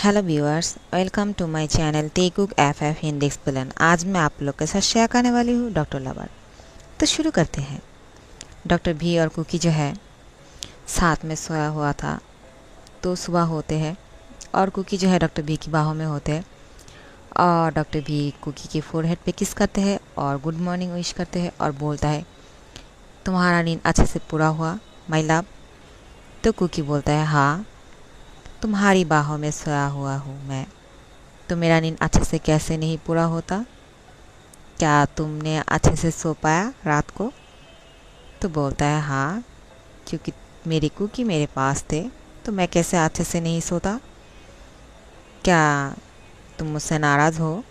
Hello viewers, welcome to my channel तेकुक F Hindi explain. आज मैं आप लोग के साथ शेयर करने वाली हूँ डॉक्टर लवर। तो शुरू करते हैं। डॉक्टर भी और कुकी जो है साथ में सोया हुआ था। तो सुबह होते हैं और कुकी जो है डॉक्टर भी की बाहों में होते हैं और डॉक्टर भी कुकी के फोरहेड पे किस करते हैं और गुड मॉर्निंग विश करते हैं और बोलता है तुम्हारा नींद अच्छे से पूरा हुआ माय लव। तो कुकी बोलता है हाँ, तुम्हारी बाहों में सोया हुआ हूँ मैं, तो मेरा नींद अच्छे से कैसे नहीं पूरा होता? क्या तुमने अच्छे से सो पाया रात को? तो बोलता है हाँ, क्योंकि मेरी कुकी मेरे पास थे तो मैं कैसे अच्छे से नहीं सोता? क्या तुम मुझसे नाराज़ हो?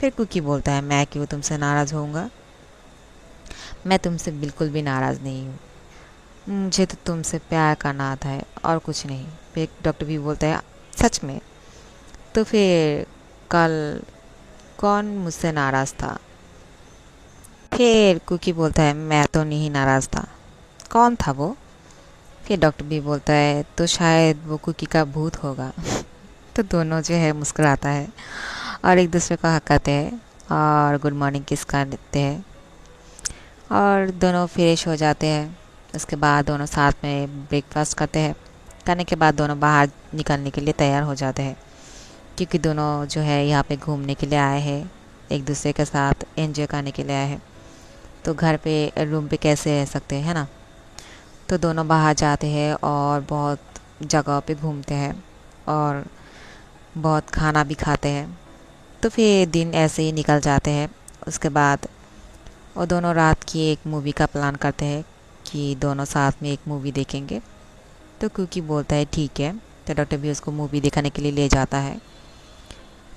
फिर कुकी बोलता है मैं क्यों तुमसे नाराज़ होऊंगा? मैं तुमसे बिल्कुल भी नाराज़ नहीं हूँ, मुझे तो तुमसे प्यार करना आता है और कुछ नहीं। फिर डॉक्टर भी बोलता है सच में? तो फिर कल कौन मुझसे नाराज़ था? फिर कुकी बोलता है मैं तो नहीं नाराज़ था। कौन था वो? फिर डॉक्टर भी बोलता है तो शायद वो कुकी का भूत होगा। तो दोनों जो है मुस्कुराता है और एक दूसरे को हंसाते हैं और गुड मॉर्निंग किस कर देते हैं और दोनों फ्रेश हो जाते हैं। उसके बाद दोनों साथ में ब्रेकफास्ट करते हैं। करने के बाद दोनों बाहर निकलने के लिए तैयार हो जाते हैं, क्योंकि दोनों जो है यहाँ पे घूमने के लिए आए हैं, एक दूसरे के साथ एंजॉय करने के लिए आए हैं। तो घर पे रूम पे कैसे रह सकते हैं, है ना? तो दोनों बाहर जाते हैं और बहुत जगह पे घूमते हैं और बहुत खाना भी खाते हैं। तो फिर दिन ऐसे ही निकल जाते हैं। उसके बाद वो दोनों रात की एक मूवी का प्लान करते हैं कि दोनों साथ में एक मूवी देखेंगे। तो कुकी बोलता है ठीक है। तो डॉक्टर भी उसको मूवी दिखाने के लिए ले जाता है।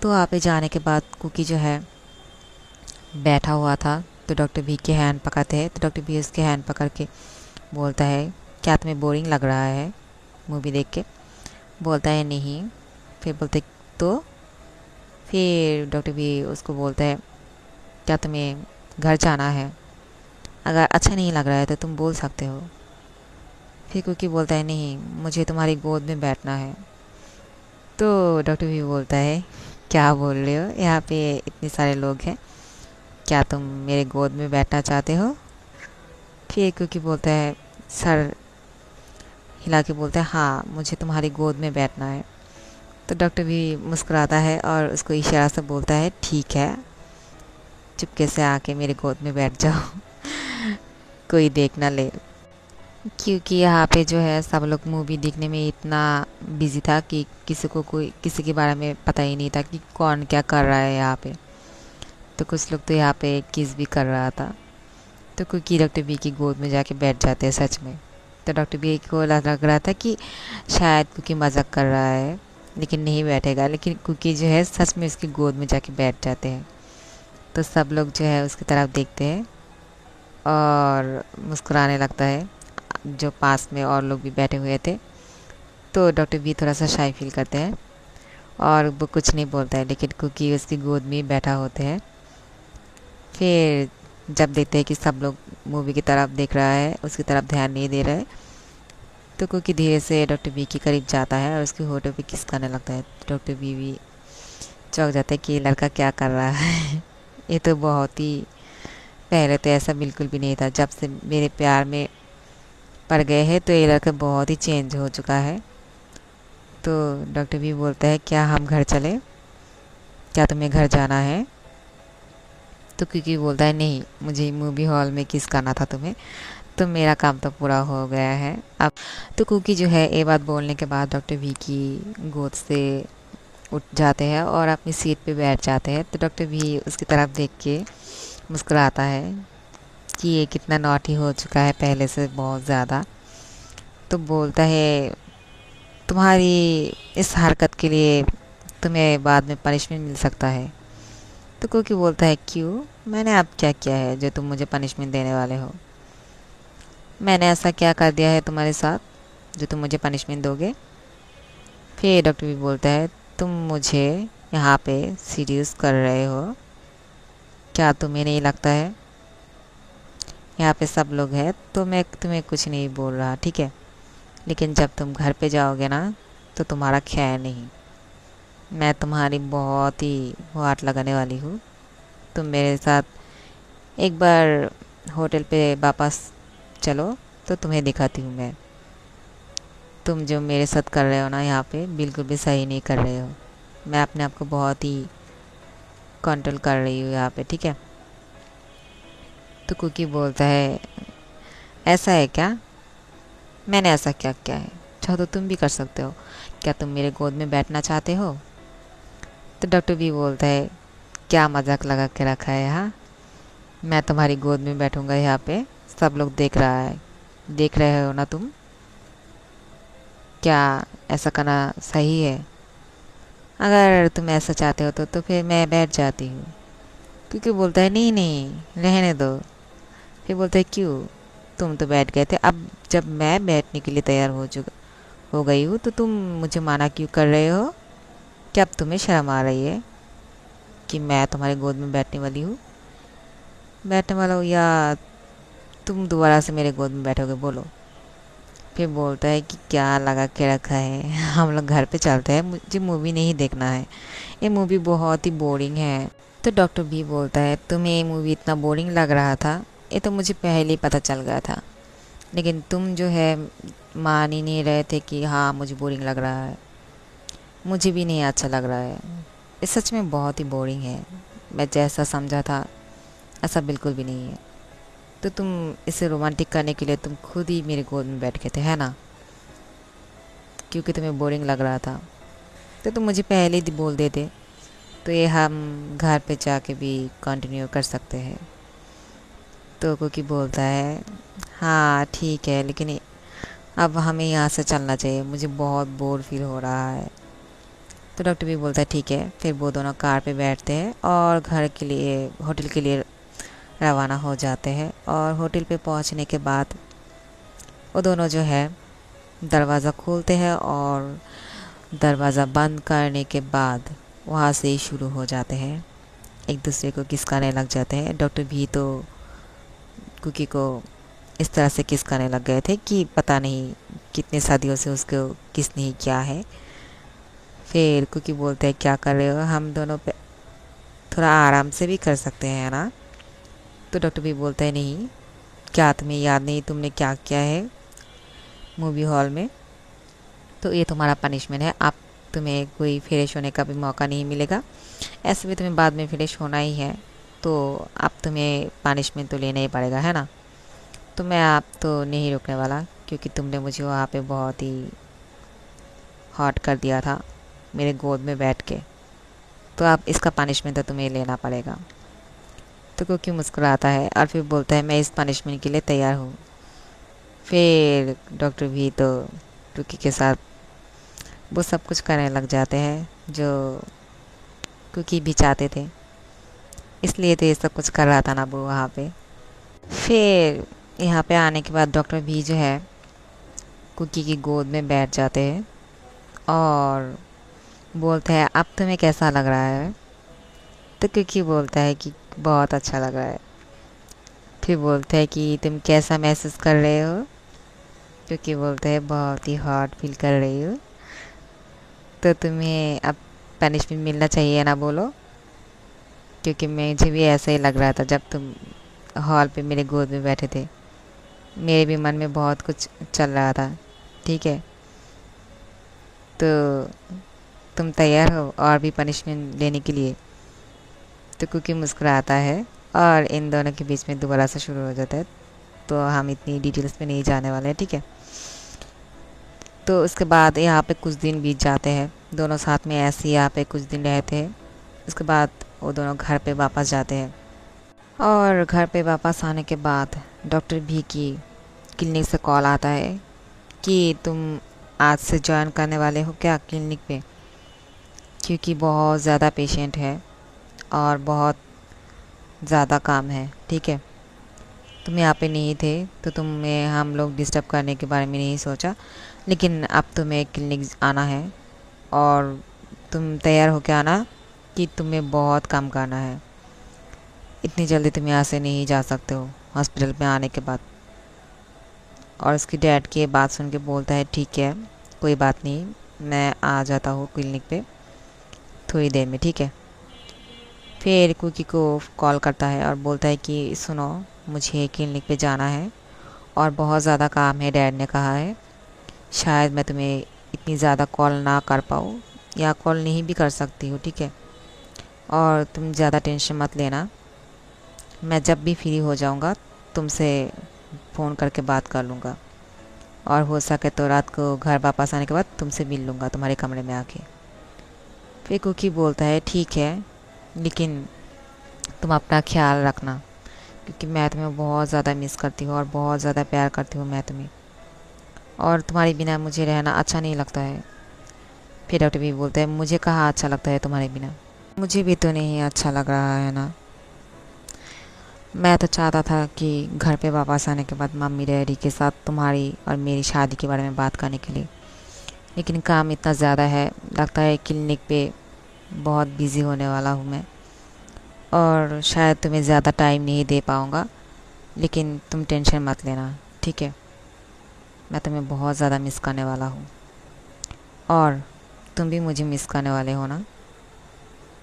तो वहाँ पे जाने के बाद कुकी जो है बैठा हुआ था, तो डॉक्टर भी के हैंड पकड़ते हैं। तो डॉक्टर भी उसके हैंड पकड़ के बोलता है क्या तुम्हें बोरिंग लग रहा है मूवी देख के? बोलता है नहीं। फिर बोलते तो फिर डॉक्टर भी उसको बोलता है क्या तुम्हें घर जाना है? अगर अच्छा नहीं लग रहा है तो तुम बोल सकते हो। फिर कुकी बोलता है नहीं, मुझे तुम्हारी गोद में बैठना है। तो डॉक्टर भी बोलता है क्या बोल रहे हो, यहाँ पे इतने सारे लोग हैं, क्या तुम मेरे गोद में बैठना चाहते हो? फिर कुकी बोलता है सर हिला के बोलता है हाँ, मुझे तुम्हारी गोद में बैठना है। तो डॉक्टर भी मुस्कुराता है और उसको इशारा से बोलता है ठीक है, चुपके से आके मेरे गोद में बैठ जाओ। कोई देख ना ले। क्योंकि यहाँ पे जो है सब लोग मूवी देखने में इतना बिजी था कि किसी के बारे में पता ही नहीं था कि कौन क्या कर रहा है यहाँ पे। तो कुछ लोग तो यहाँ पे किस भी कर रहा था। तो कुकी डॉक्टर बी की गोद में जाके बैठ जाते हैं सच में। तो डॉक्टर बी को लग रहा था कि शायद कुकी मजाक कर रहा है लेकिन नहीं बैठेगा, लेकिन कुकी जो है सच में उसकी गोद में जाके बैठ जाते हैं। तो सब लोग जो है उसकी तरफ देखते हैं और मुस्कुराने लगता है। जो पास में और लोग भी बैठे हुए थे, तो डॉक्टर बी थोड़ा सा शाई फील करते हैं और वो कुछ नहीं बोलता है, लेकिन कुकी उसकी गोद में ही बैठा होते हैं। फिर जब देखते हैं कि सब लोग मूवी की तरफ देख रहा है, उसकी तरफ ध्यान नहीं दे रहा है, तो कुकी धीरे से डॉक्टर बी के करीब जाता है और उसके होठों पे किस करने लगता है। डॉक्टर बी भी चौंक जाता है कि ये लड़का क्या कर रहा है। ये तो बहुत ही पहले तो ऐसा बिल्कुल भी नहीं था, जब से मेरे प्यार में पड़ गए हैं तो ये लड़का बहुत ही चेंज हो चुका है। तो डॉक्टर भी बोलता है क्या हम घर चले, क्या तुम्हें घर जाना है? तो क्योंकि बोलता है नहीं, मुझे मूवी हॉल में किस करना था तुम्हें, तो मेरा काम तो पूरा हो गया है अब। तो कुकी जो है ये बात बोलने के बाद डॉक्टर भी की गोद से उठ जाते हैं और अपनी सीट पे बैठ जाते हैं। तो डॉक्टर भी उसकी तरफ देख के मुस्कुराता है कि ये कितना नॉटी हो चुका है पहले से बहुत ज़्यादा। तो बोलता है तुम्हारी इस हरकत के लिए तुम्हें बाद में पनिशमेंट मिल सकता है। तो कुकी बोलता है क्यों, मैंने अब क्या किया है जो तुम मुझे पनिशमेंट देने वाले हो? मैंने ऐसा क्या कर दिया है तुम्हारे साथ जो तुम मुझे पनिशमेंट दोगे? फिर डॉक्टर भी बोलता है तुम मुझे यहाँ पे सीरियस कर रहे हो, क्या तुम्हें नहीं लगता है? यहाँ पे सब लोग हैं तो मैं तुम्हें कुछ नहीं बोल रहा, ठीक है, लेकिन जब तुम घर पे जाओगे ना तो तुम्हारा ख्याल नहीं। मैं तुम्हारी बहुत ही वाट लगाने वाली हूँ। तुम मेरे साथ एक बार होटल पे वापस चलो तो तुम्हें दिखाती हूँ मैं। तुम जो मेरे साथ कर रहे हो ना यहाँ पे बिल्कुल भी सही नहीं कर रहे हो। मैं अपने आप को बहुत ही कंट्रोल कर रही हूँ यहाँ पे, ठीक है। तो कुकी बोलता है ऐसा है क्या, मैंने ऐसा क्या किया है, चाहो तो तुम भी कर सकते हो, क्या तुम मेरे गोद में बैठना चाहते हो। तो डॉक्टर भी बोलता है क्या मजाक लगा के रखा है, हाँ मैं तुम्हारी गोद में बैठूंगा यहाँ पे, सब लोग देख रहा है, देख रहे हो ना तुम, क्या ऐसा करना सही है। अगर तुम ऐसा चाहते हो तो फिर मैं बैठ जाती हूँ। क्योंकि बोलता है नहीं नहीं रहने दो। फिर बोलता है क्यों, तुम तो बैठ गए थे, अब जब मैं बैठने के लिए तैयार हो गई हूँ तो तुम मुझे माना क्यों कर रहे हो। क्या अब तुम्हें शर्म आ रही है कि मैं तुम्हारी गोद में बैठने वाला हूँ, या तुम दोबारा से मेरे गोद में बैठोगे, बोलो। फिर बोलता है कि क्या लगा के रखा है, हम लोग घर पे चलते हैं, मुझे मूवी नहीं देखना है, ये मूवी बहुत ही बोरिंग है। तो डॉक्टर भी बोलता है तुम्हें ये मूवी इतना बोरिंग लग रहा था, ये तो मुझे पहले ही पता चल गया था, लेकिन तुम जो है मान ही नहीं रहे थे कि हाँ मुझे बोरिंग लग रहा है। मुझे भी नहीं अच्छा लग रहा है, ये सच में बहुत ही बोरिंग है, मैं जैसा समझा था ऐसा बिल्कुल भी नहीं है। तो तुम इसे रोमांटिक करने के लिए तुम खुद ही मेरे गोद में बैठ गए थे, है ना, क्योंकि तुम्हें बोरिंग लग रहा था, तो तुम मुझे पहले ही बोल देते तो ये हम घर पे जाके भी कंटिन्यू कर सकते हैं। तो कुकी बोलता है हाँ ठीक है, लेकिन अब हमें यहाँ से चलना चाहिए, मुझे बहुत बोर फील हो रहा है। तो डॉक्टर भी बोलता है ठीक है। फिर वो दोनों कार पे बैठते हैं और घर के लिए होटल के लिए रवाना हो जाते हैं। और होटल पे पहुँचने के बाद वो दोनों जो है दरवाज़ा खोलते हैं और दरवाज़ा बंद करने के बाद वहाँ से ही शुरू हो जाते हैं, एक दूसरे को किस करने लग जाते हैं। डॉक्टर भी तो कुकी को इस तरह से किस करने लग गए थे कि पता नहीं कितने सदियों से उसको किस नहीं किया है। फिर कुकी बोलते हैं क्या कर रहे हो, हम दोनों पे थोड़ा आराम से भी कर सकते हैं ना। तो डॉक्टर भी बोलता है नहीं, क्या तुम्हें याद नहीं तुमने क्या किया है मूवी हॉल में, तो ये तुम्हारा पनिशमेंट है, आप तुम्हें कोई फ्रेश होने का भी मौका नहीं मिलेगा, ऐसे भी तुम्हें बाद में फ्रेश होना ही है, तो अब तुम्हें पनिशमेंट तो लेना ही पड़ेगा, है ना। तो मैं आप तो नहीं रुकने वाला, क्योंकि तुमने मुझे वहाँ पे बहुत ही हॉट कर दिया था मेरे गोद में बैठ के, तो अब इसका पनिशमेंट तो तुम्हें लेना पड़ेगा। तो कुकी मुस्कुराता है और फिर बोलता है मैं इस पनिशमेंट के लिए तैयार हूँ। फिर डॉक्टर भी तो कुकी के साथ वो सब कुछ करने लग जाते हैं जो कुकी भी चाहते थे, इसलिए तो ये सब कुछ कर रहा था ना वो वहाँ पे। फिर यहाँ पे आने के बाद डॉक्टर भी जो है कुकी की गोद में बैठ जाते हैं और बोलते हैं अब तुम्हें कैसा लग रहा है। तो कुकी बोलता है कि बहुत अच्छा लग रहा है। फिर बोलते हैं कि तुम कैसा महसूस कर रहे हो, क्योंकि बोलते हैं बहुत ही हॉट फील कर रही हो, तो तुम्हें अब पनिशमेंट मिलना चाहिए ना, बोलो। क्योंकि मुझे भी ऐसा ही लग रहा था जब तुम हॉल पे मेरे गोद में बैठे थे, मेरे भी मन में बहुत कुछ चल रहा था, ठीक है। तो तुम तैयार हो और भी पनिशमेंट लेने के लिए। तो कुकी मुस्कुराता है और इन दोनों के बीच में दोबारा से शुरू हो जाता है, तो हम इतनी डिटेल्स में नहीं जाने वाले हैं, ठीक है। तो उसके बाद यहाँ पे कुछ दिन बीत जाते हैं, दोनों साथ में ऐसे ही यहाँ पे कुछ दिन रहते हैं। उसके बाद वो दोनों घर पे वापस जाते हैं और घर पे वापस आने के बाद डॉक्टर भी की क्लिनिक से कॉल आता है कि तुम आज से ज्वाइन करने वाले हो क्या क्लिनिक पे, क्योंकि बहुत ज़्यादा पेशेंट है और बहुत ज़्यादा काम है, ठीक है। तुम यहाँ पे नहीं थे तो तुम्हें हम लोग डिस्टर्ब करने के बारे में नहीं सोचा, लेकिन अब तुम्हें क्लिनिक आना है और तुम तैयार होकर आना कि तुम्हें बहुत काम करना है, इतनी जल्दी तुम यहाँ से नहीं जा सकते हो हॉस्पिटल में आने के बाद। और उसकी डैड की बात सुन के बोलता है ठीक है कोई बात नहीं, मैं आ जाता हूँ क्लिनिक पे, थोड़ी देर में, ठीक है। फिर कुकी को कॉल करता है और बोलता है कि सुनो, मुझे क्लिनिक पे जाना है और बहुत ज़्यादा काम है, डैड ने कहा है। शायद मैं तुम्हें इतनी ज़्यादा कॉल ना कर पाऊँ या कॉल नहीं भी कर सकती हूँ, ठीक है। और तुम ज़्यादा टेंशन मत लेना, मैं जब भी फ्री हो जाऊँगा तुमसे फ़ोन करके बात कर लूँगा और हो सके तो रात को घर वापस आने के बाद तुमसे मिल लूँगा तुम्हारे कमरे में आके। फिर कुकी बोलता है ठीक है, लेकिन तुम अपना ख्याल रखना, क्योंकि मैं तुम्हें बहुत ज़्यादा मिस करती हूँ और बहुत ज़्यादा प्यार करती हूँ मैं तुम्हें, और तुम्हारे बिना मुझे रहना अच्छा नहीं लगता है। फिर डॉक्टर भी बोलता है मुझे कहाँ अच्छा लगता है तुम्हारे बिना, मुझे भी तो नहीं अच्छा लग रहा है ना। मैं तो चाहता था कि घर पे वापस आने के बाद मम्मी डैडी के साथ तुम्हारी और मेरी शादी के बारे में बात करने के लिए, लेकिन काम इतना ज़्यादा है, लगता है क्लिनिक पे बहुत बिज़ी होने वाला हूँ मैं और शायद तुम्हें ज़्यादा टाइम नहीं दे पाऊँगा। लेकिन तुम टेंशन मत लेना, ठीक है। मैं तुम्हें बहुत ज़्यादा मिस करने वाला हूँ और तुम भी मुझे मिस करने वाले हो ना।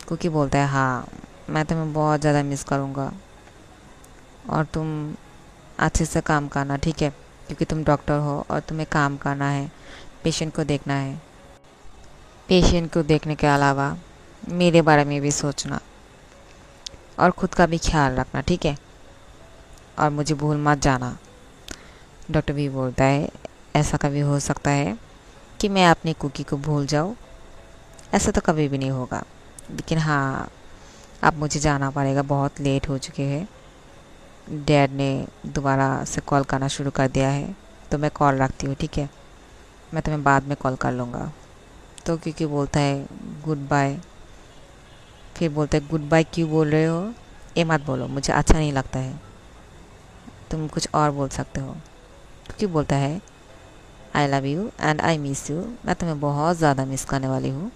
कुकी बोलता है हाँ, मैं तुम्हें बहुत ज़्यादा मिस करूँगा और तुम अच्छे से काम करना, ठीक है, क्योंकि तुम डॉक्टर हो और तुम्हें काम करना है, पेशेंट को देखना है। पेशेंट को देखने के अलावा मेरे बारे में भी सोचना और ख़ुद का भी ख्याल रखना, ठीक है, और मुझे भूल मत जाना। डॉक्टर भी बोलता है ऐसा कभी हो सकता है कि मैं अपनी कुकी को भूल जाऊँ? ऐसा तो कभी भी नहीं होगा, लेकिन हाँ, अब मुझे जाना पड़ेगा, बहुत लेट हो चुके हैं। डैड ने दोबारा से कॉल करना शुरू कर दिया है, तो मैं कॉल रखती हूँ, ठीक है, मैं तुम्हें बाद में कॉल कर लूँगा। तो क्योंकि बोलता है गुड बाय। फिर बोलता है गुड बाय क्यों बोल रहे हो? ये मत बोलो, मुझे अच्छा नहीं लगता है, तुम कुछ और बोल सकते हो। क्योंकि बोलता है आई love you and I miss you, मैं तुम्हें बहुत ज़्यादा मिस करने वाली हूँ।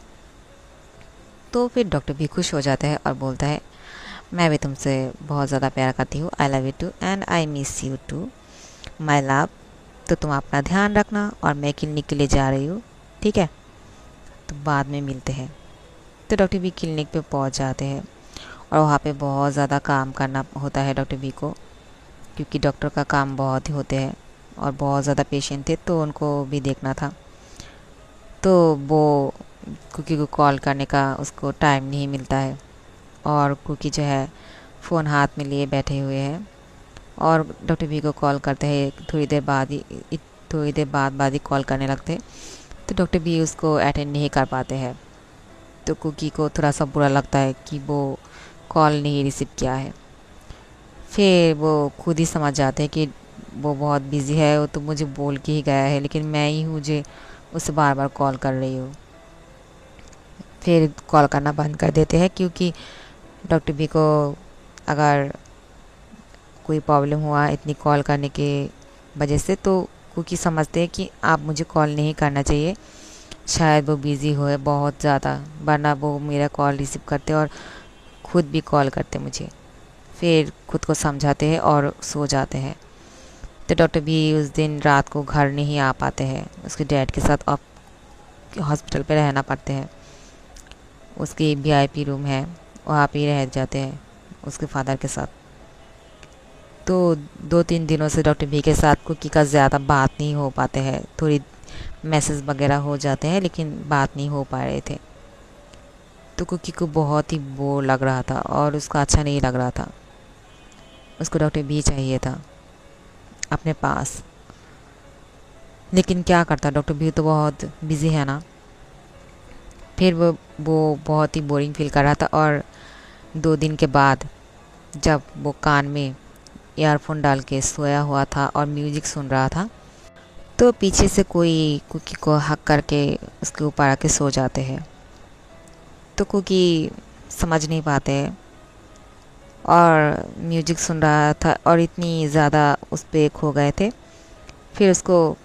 तो फिर डॉक्टर भी खुश हो जाता है और बोलता है मैं भी तुमसे बहुत ज़्यादा प्यार करती हूँ, I love you too and I miss you too my love. तो तुम अपना ध्यान रखना और मैं क्लिनिक के लिए जा रही हूँ, ठीक है, तो बाद में मिलते हैं। तो डॉक्टर बी क्लिनिक पे पहुँच जाते हैं और वहाँ पे बहुत ज़्यादा काम करना होता है डॉक्टर बी को, क्योंकि डॉक्टर का काम बहुत ही होते हैं और बहुत ज़्यादा पेशेंट थे तो उनको भी देखना था। तो वो कुकी को कॉल करने का उसको टाइम नहीं मिलता है और कुकी जो है फ़ोन हाथ में लिए बैठे हुए हैं और डॉक्टर बी को कॉल करते हैं। थोड़ी देर बाद ही कॉल करने लगते हैं, तो डॉक्टर बी उसको अटेंड नहीं कर पाते हैं। तो कुकी को थोड़ा सा बुरा लगता है कि वो कॉल नहीं रिसीव किया है। फिर वो खुद ही समझ जाते हैं कि वो बहुत बिज़ी है, वो तो मुझे बोल के ही गया है, लेकिन मैं ही मुझे उससे बार बार कॉल कर रही हूँ। फिर कॉल करना बंद कर देते हैं, क्योंकि डॉक्टर बी को अगर कोई प्रॉब्लम हुआ इतनी कॉल करने के वजह से, तो कुकी समझते हैं कि आप मुझे कॉल नहीं करना चाहिए, शायद वो बिज़ी हो है बहुत ज़्यादा, वरना वो मेरा कॉल रिसीव करते और खुद भी कॉल करते मुझे। फिर खुद को समझाते हैं और सो जाते हैं। तो डॉक्टर भी उस दिन रात को घर नहीं आ पाते हैं, उसके डैड के साथ हॉस्पिटल पे रहना पड़ते हैं। उसकी वीआईपी रूम है, वहाँ पे रह जाते हैं उसके फादर के साथ। तो 2-3 दिनों से डॉक्टर बी के साथ कुकी का ज़्यादा बात नहीं हो पाते हैं, थोड़ी मैसेज वगैरह हो जाते हैं लेकिन बात नहीं हो पा रहे थे। तो कुकी को बहुत ही बोर लग रहा था और उसका अच्छा नहीं लग रहा था, उसको डॉक्टर बी चाहिए था अपने पास। लेकिन क्या करता, डॉक्टर बी तो बहुत बिज़ी है ना। फिर वो बहुत ही बोरिंग फील कर रहा था और 2 दिन के बाद जब वो कान में ईयरफोन डाल के सोया हुआ था और म्यूज़िक सुन रहा था, तो पीछे से कोई कुकी को हक करके उसके ऊपर आके सो जाते हैं। तो कुकी समझ नहीं पाते और म्यूज़िक सुन रहा था और इतनी ज़्यादा उस पर खो गए थे। फिर उसको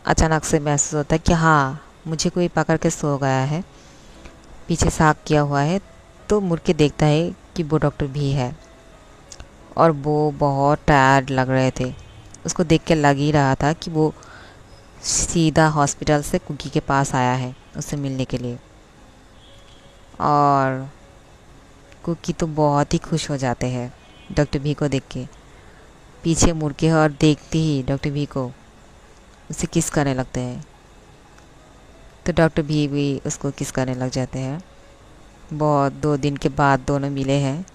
अचानक से महसूस होता है कि हाँ, मुझे कोई पकड़ के सो गया है, पीछे से हक किया हुआ है। तो मुड़ के देखता है कि वो डॉक्टर भी है और वो बहुत टायर्ड लग रहे थे। उसको देख के लग ही रहा था कि वो सीधा हॉस्पिटल से कुकी के पास आया है उससे मिलने के लिए। और कुकी तो बहुत ही खुश हो जाते हैं डॉक्टर भी को देख के। पीछे मुड़ के और देखते ही डॉक्टर भी को उसे किस करने लगते हैं। तो डॉक्टर भी उसको किस करने लग जाते हैं। बहुत 2 दिन के बाद दोनों मिले हैं,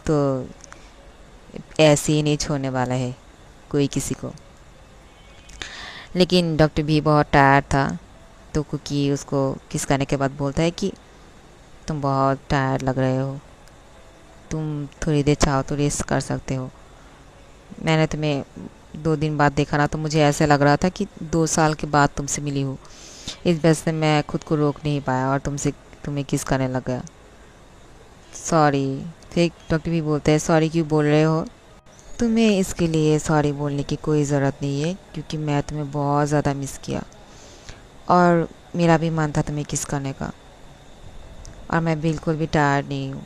तो ऐसे ही नहीं छोड़ने वाला है कोई किसी को। लेकिन डॉक्टर भी बहुत टायर्ड था, तो कुकी उसको किस करने के बाद बोलता है कि तुम बहुत टायर्ड लग रहे हो, तुम थोड़ी देर चाहो तो रेस्ट कर सकते हो। मैंने तुम्हें 2 दिन बाद देखा ना, तो मुझे ऐसा लग रहा था कि 2 साल के बाद तुमसे मिली हूँ। इस वजह से मैं खुद को रोक नहीं पाया और तुम्हें किस करने लग गया। सॉरी। फिर डॉक्टर भी बोलते हैं सॉरी क्यों बोल रहे हो। तुम्हें इसके लिए सॉरी बोलने की कोई ज़रूरत नहीं है, क्योंकि मैं तुम्हें बहुत ज़्यादा मिस किया और मेरा भी मन था तुम्हें किस करने का, और मैं बिल्कुल भी टायर्ड नहीं हूँ।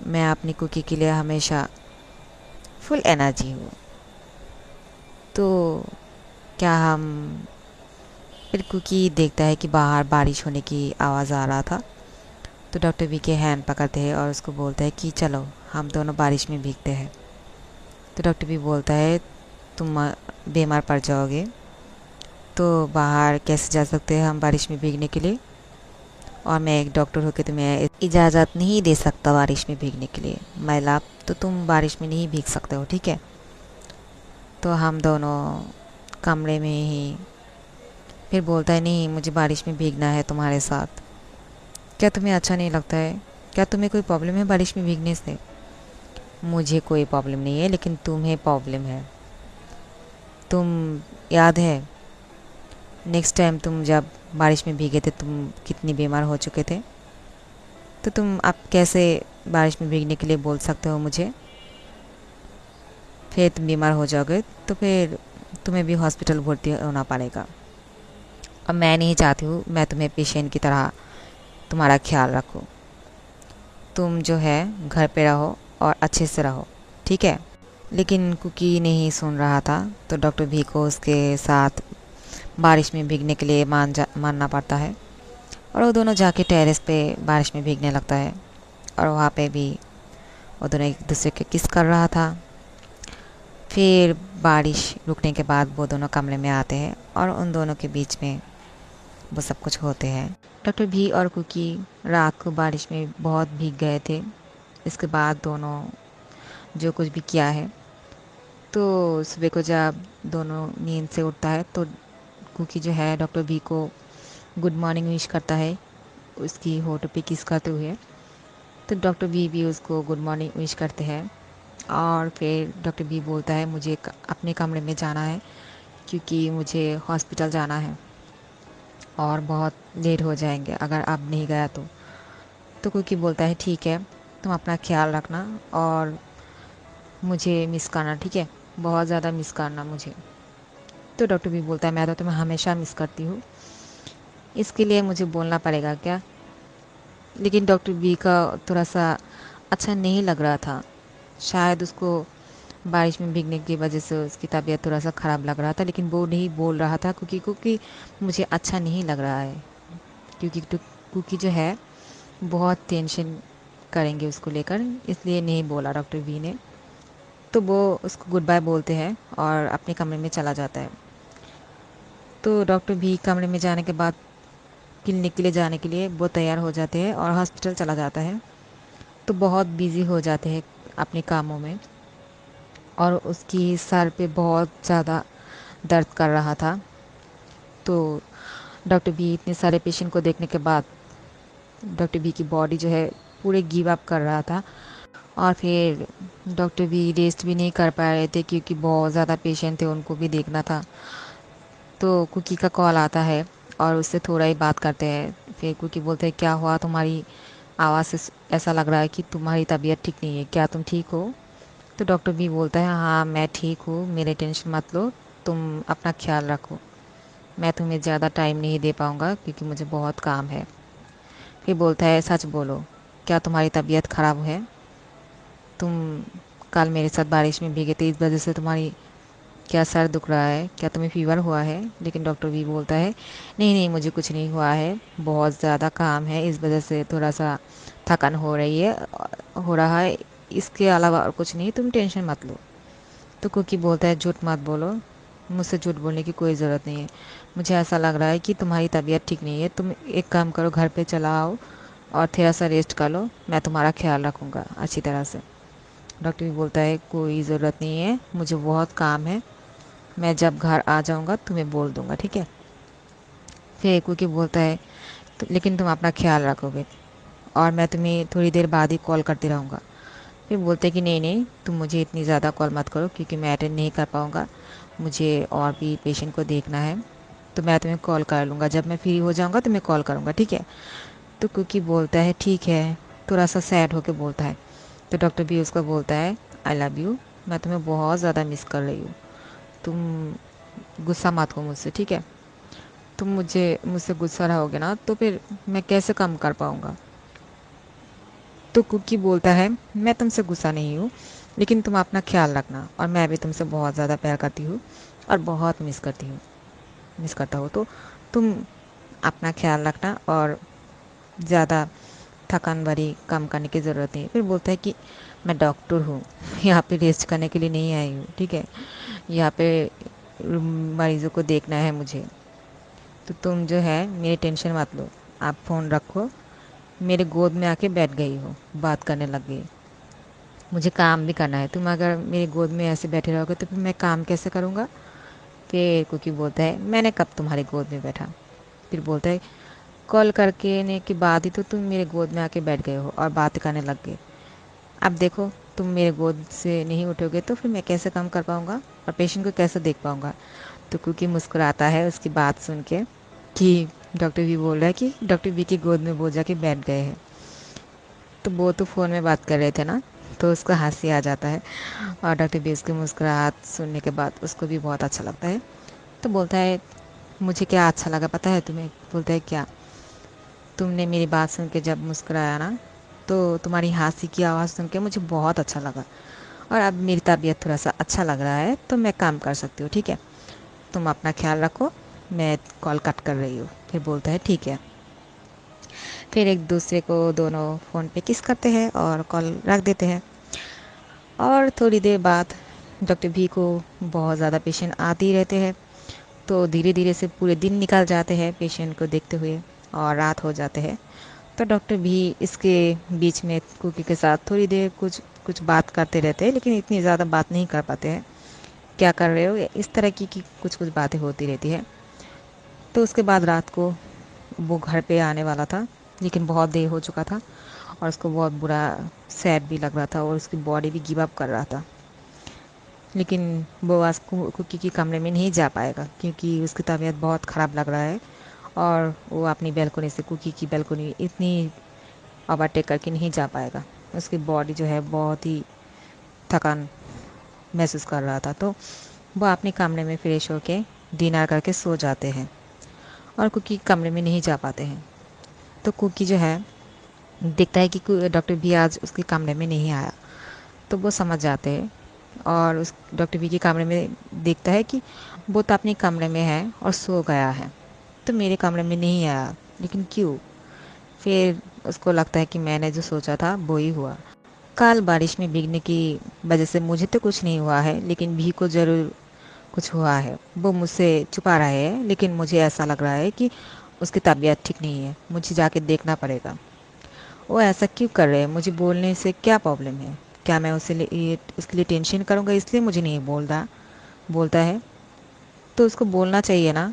मैं अपनी कुकी के लिए हमेशा फुल एनर्जी हूँ। तो क्या हम फिर कुकी देखता है कि बाहर बारिश होने की आवाज़ आ रहा था, तो डॉक्टर वी के हैंड पकड़ते हैं और उसको बोलता है कि चलो हम दोनों बारिश में भीगते हैं। तो डॉक्टर भी बोलता है तुम बीमार पड़ जाओगे, तो बाहर कैसे जा सकते हैं हम बारिश में भीगने के लिए, और मैं एक डॉक्टर होकर तुम्हें इजाज़त नहीं दे सकता बारिश में भीगने के लिए। माय लव, तो तुम बारिश में नहीं भीग सकते हो, ठीक है। तो हम दोनों कमरे में ही फिर बोलता है नहीं मुझे बारिश में भीगना है तुम्हारे साथ। क्या तुम्हें अच्छा नहीं लगता है? क्या तुम्हें कोई प्रॉब्लम है बारिश में भीगने से? मुझे कोई प्रॉब्लम नहीं है, लेकिन तुम्हें प्रॉब्लम है। तुम याद है नेक्स्ट टाइम तुम जब बारिश में भीगे थे तुम कितनी बीमार हो चुके थे, तो तुम अब कैसे बारिश में भीगने के लिए बोल सकते हो मुझे? फिर तुम बीमार हो जाओगे तो फिर तुम्हें भी हॉस्पिटल भर्ती होना पड़ेगा, और मैं नहीं चाहती हूँ मैं तुम्हें पेशेंट की तरह तुम्हारा ख्याल रखूँ। तुम जो है घर पे रहो और अच्छे से रहो, ठीक है। लेकिन कुकी नहीं सुन रहा था, तो डॉक्टर भी को उसके साथ बारिश में भीगने के लिए मानना पड़ता है, और वो दोनों जाके टेरेस पे बारिश में भीगने लगता है। और वहाँ पे भी वो दोनों एक दूसरे के किस कर रहा था। फिर बारिश रुकने के बाद वो दोनों कमरे में आते हैं और उन दोनों के बीच में वो सब कुछ होते हैं। डॉक्टर भी और कुकी रात को बारिश में बहुत भीग गए थे। इसके बाद दोनों जो कुछ भी किया है, तो सुबह को जब दोनों नींद से उठता है तो कुकी जो है डॉक्टर भी को गुड मॉर्निंग विश करता है उसकी होठों पे किस करते हुए। तो डॉक्टर भी उसको गुड मॉर्निंग विश करते हैं, और फिर डॉक्टर भी बोलता है मुझे अपने कमरे में जाना है, क्योंकि मुझे हॉस्पिटल जाना है और बहुत लेट हो जाएंगे अगर अब नहीं गया तो कुकी बोलता है ठीक है, तुम अपना ख्याल रखना और मुझे मिस करना, ठीक है, बहुत ज़्यादा मिस करना मुझे। तो डॉक्टर भी बोलता है मैं तो तुम्हें हमेशा मिस करती हूँ, इसके लिए मुझे बोलना पड़ेगा क्या? लेकिन डॉक्टर बी का थोड़ा सा अच्छा नहीं लग रहा था। शायद उसको बारिश में भीगने की वजह से उसकी तबीयत थोड़ा सा ख़राब लग रहा था, लेकिन वो नहीं बोल रहा था क्योंकि मुझे अच्छा नहीं लग रहा है, क्योंकि कुकी जो है बहुत टेंशन करेंगे उसको लेकर, इसलिए नहीं बोला डॉक्टर वी ने। तो वो उसको गुड बाय बोलते हैं और अपने कमरे में चला जाता है। तो डॉक्टर भी कमरे में जाने के बाद क्लिनिक के लिए जाने के लिए वो तैयार हो जाते हैं और हॉस्पिटल चला जाता है। तो बहुत बिज़ी हो जाते हैं अपने कामों में, और उसकी सर पे बहुत ज़्यादा दर्द कर रहा था। तो डॉक्टर बी इतने सारे पेशेंट को देखने के बाद डॉक्टर बी की बॉडी जो है पूरे गिव अप कर रहा था, और फिर डॉक्टर बी रेस्ट भी नहीं कर पा रहे थे क्योंकि बहुत ज़्यादा पेशेंट थे, उनको भी देखना था। तो कुकी का कॉल आता है और उससे थोड़ा ही बात करते हैं। फिर कुकी बोलते हैं क्या हुआ, तुम्हारी आवाज़ से ऐसा लग रहा है कि तुम्हारी तबीयत ठीक नहीं है, क्या तुम ठीक हो? तो डॉक्टर भी बोलता है हाँ मैं ठीक हूँ, मेरे टेंशन मत लो, तुम अपना ख्याल रखो, मैं तुम्हें ज़्यादा टाइम नहीं दे पाऊँगा क्योंकि मुझे बहुत काम है। फिर बोलता है सच बोलो, क्या तुम्हारी तबीयत ख़राब है? तुम कल मेरे साथ बारिश में भीगे थे, इस वजह से तुम्हारी क्या सर दुख रहा है, क्या तुम्हें फीवर हुआ है? लेकिन डॉक्टर वी बोलता है नहीं नहीं, मुझे कुछ नहीं हुआ है, बहुत ज़्यादा काम है, इस वजह से थोड़ा सा थकान हो रही है, हो रहा है, इसके अलावा और कुछ नहीं, तुम टेंशन मत लो। तो कुकी बोलता है झूठ मत बोलो, मुझसे झूठ बोलने की कोई ज़रूरत नहीं है, मुझे ऐसा लग रहा है कि तुम्हारी तबीयत ठीक नहीं है, तुम एक काम करो, घर पे चला आओ और थोड़ा सा रेस्ट कर लो, मैं तुम्हारा ख्याल रखूँगा अच्छी तरह से। डॉक्टर भी बोलता है कोई ज़रूरत नहीं है, मुझे बहुत काम है, मैं जब घर आ जाऊँगा तुम्हें बोल दूँगा, ठीक है? फिर कुकी बोलता है तो लेकिन तुम अपना ख्याल रखोगे और मैं तुम्हें थोड़ी देर बाद ही कॉल करते रहूँगा। फिर बोलते हैं कि नहीं नहीं, तुम मुझे इतनी ज़्यादा कॉल मत करो क्योंकि मैं अटेंड नहीं कर पाऊँगा, मुझे और भी पेशेंट को देखना है, तो मैं तुम्हें कॉल कर लूँगा, जब मैं फ्री हो जाऊँगा तो मैं कॉल करूँगा, ठीक है? तो कुकी बोलता है ठीक है, थोड़ा सा सैड होकर बोलता है। तो डॉक्टर भी उसको बोलता है आई लव यू, मैं तुम्हें बहुत ज़्यादा मिस कर रही हूँ, तुम गुस्सा मत हो मुझसे, ठीक है? तुम मुझसे गुस्सा रहोगे ना तो फिर मैं कैसे काम कर पाऊँगा? तो कुकी बोलता है मैं तुमसे गुस्सा नहीं हूँ, लेकिन तुम अपना ख्याल रखना, और मैं भी तुमसे बहुत ज़्यादा प्यार करती हूँ और बहुत मिस करता हूँ, तो तुम अपना ख्याल रखना और ज़्यादा थकान भरी काम करने की ज़रूरत नहीं है। फिर बोलता है कि मैं डॉक्टर हूँ, यहाँ पे रेस्ट करने के लिए नहीं आई हूँ, ठीक है? यहाँ पे मरीज़ों को देखना है मुझे, तो तुम जो है मेरी टेंशन मत लो, आप फ़ोन रखो, मेरे गोद में आके बैठ गई हो, बात करने लग गई, मुझे काम भी करना है, तुम अगर मेरी गोद में ऐसे बैठे रहोगे तो फिर मैं काम कैसे करूँगा? फिर कुकी बोलता है मैंने कब तुम्हारी गोद में बैठा? फिर बोलता है कॉल करके ने के बाद ही तो तुम मेरे गोद में आके बैठ गए हो और बात करने लग गए, अब देखो तुम मेरे गोद से नहीं उठोगे तो फिर मैं कैसे काम कर पाऊँगा और पेशेंट को कैसे देख पाऊँगा? तो कुकी मुस्कुराता है उसकी बात सुन के कि डॉक्टर वी बोल रहा है कि डॉक्टर वी की गोद में वो जाके बैठ गए हैं, तो वो तो फ़ोन में बात कर रहे थे ना, तो उसको हंसी आ जाता है, और डॉक्टर वी उसकी मुस्कुराहट सुनने के बाद उसको भी बहुत अच्छा लगता है। तो बोलता है मुझे क्या अच्छा लगा पता है तुम्हें? बोलता है क्या? तुमने मेरी बात सुन के जब मुस्कुराया ना, तो तुम्हारी हंसी की आवाज़ सुन के मुझे बहुत अच्छा लगा, और अब मेरी तबीयत थोड़ा सा अच्छा लग रहा है, तो मैं काम कर सकती हूँ, ठीक है? तुम अपना ख्याल रखो, मैं कॉल कट कर रही हूँ। फिर बोलता है ठीक है। फिर एक दूसरे को दोनों फ़ोन पे किस करते हैं और कॉल रख देते हैं। और थोड़ी देर बाद डॉक्टर भी को बहुत ज़्यादा पेशेंट आते ही रहते हैं, तो धीरे धीरे से पूरे दिन निकल जाते हैं पेशेंट को देखते हुए और रात हो जाते हैं। तो डॉक्टर भी इसके बीच में कुकी के साथ थोड़ी देर कुछ कुछ बात करते रहते हैं, लेकिन इतनी ज़्यादा बात नहीं कर पाते हैं, क्या कर रहे हो इस तरह की कुछ कुछ बातें होती रहती है। तो उसके बाद रात को वो घर पे आने वाला था, लेकिन बहुत देर हो चुका था और उसको बहुत बुरा सैड भी लग रहा था और उसकी बॉडी भी गिव अप कर रहा था, लेकिन वो आज कुकी के कमरे में नहीं जा पाएगा क्योंकि उसकी तबीयत बहुत ख़राब लग रहा है, और वो अपनी बैल्कनी से कुकी की बैल्कनी इतनी ओवरटेक करके नहीं जा पाएगा, उसकी बॉडी जो है बहुत ही थकान महसूस कर रहा था। तो वो अपने कमरे में फ्रेश होके डिनर करके सो जाते हैं और कुकी कमरे में नहीं जा पाते हैं। तो कुकी जो है देखता है कि डॉक्टर भी आज उसके कमरे में नहीं आया, तो वो समझ जाते हैं और उस डॉक्टर भी के कमरे में देखता है कि वो तो अपने कमरे में है और सो गया है, तो मेरे कमरे में नहीं आया, लेकिन क्यों? फिर उसको लगता है कि मैंने जो सोचा था वो ही हुआ, कल बारिश में भीगने की वजह से मुझे तो कुछ नहीं हुआ है, लेकिन भी को ज़रूर कुछ हुआ है, वो मुझसे छुपा रहा है, लेकिन मुझे ऐसा लग रहा है कि उसकी तबीयत ठीक नहीं है, मुझे जाके देखना पड़ेगा। वो ऐसा क्यों कर रहे हैं? मुझे बोलने से क्या प्रॉब्लम है? क्या मैं उसके लिए टेंशन करूँगा इसलिए मुझे नहीं बोल रहा? बोलता है तो उसको बोलना चाहिए ना,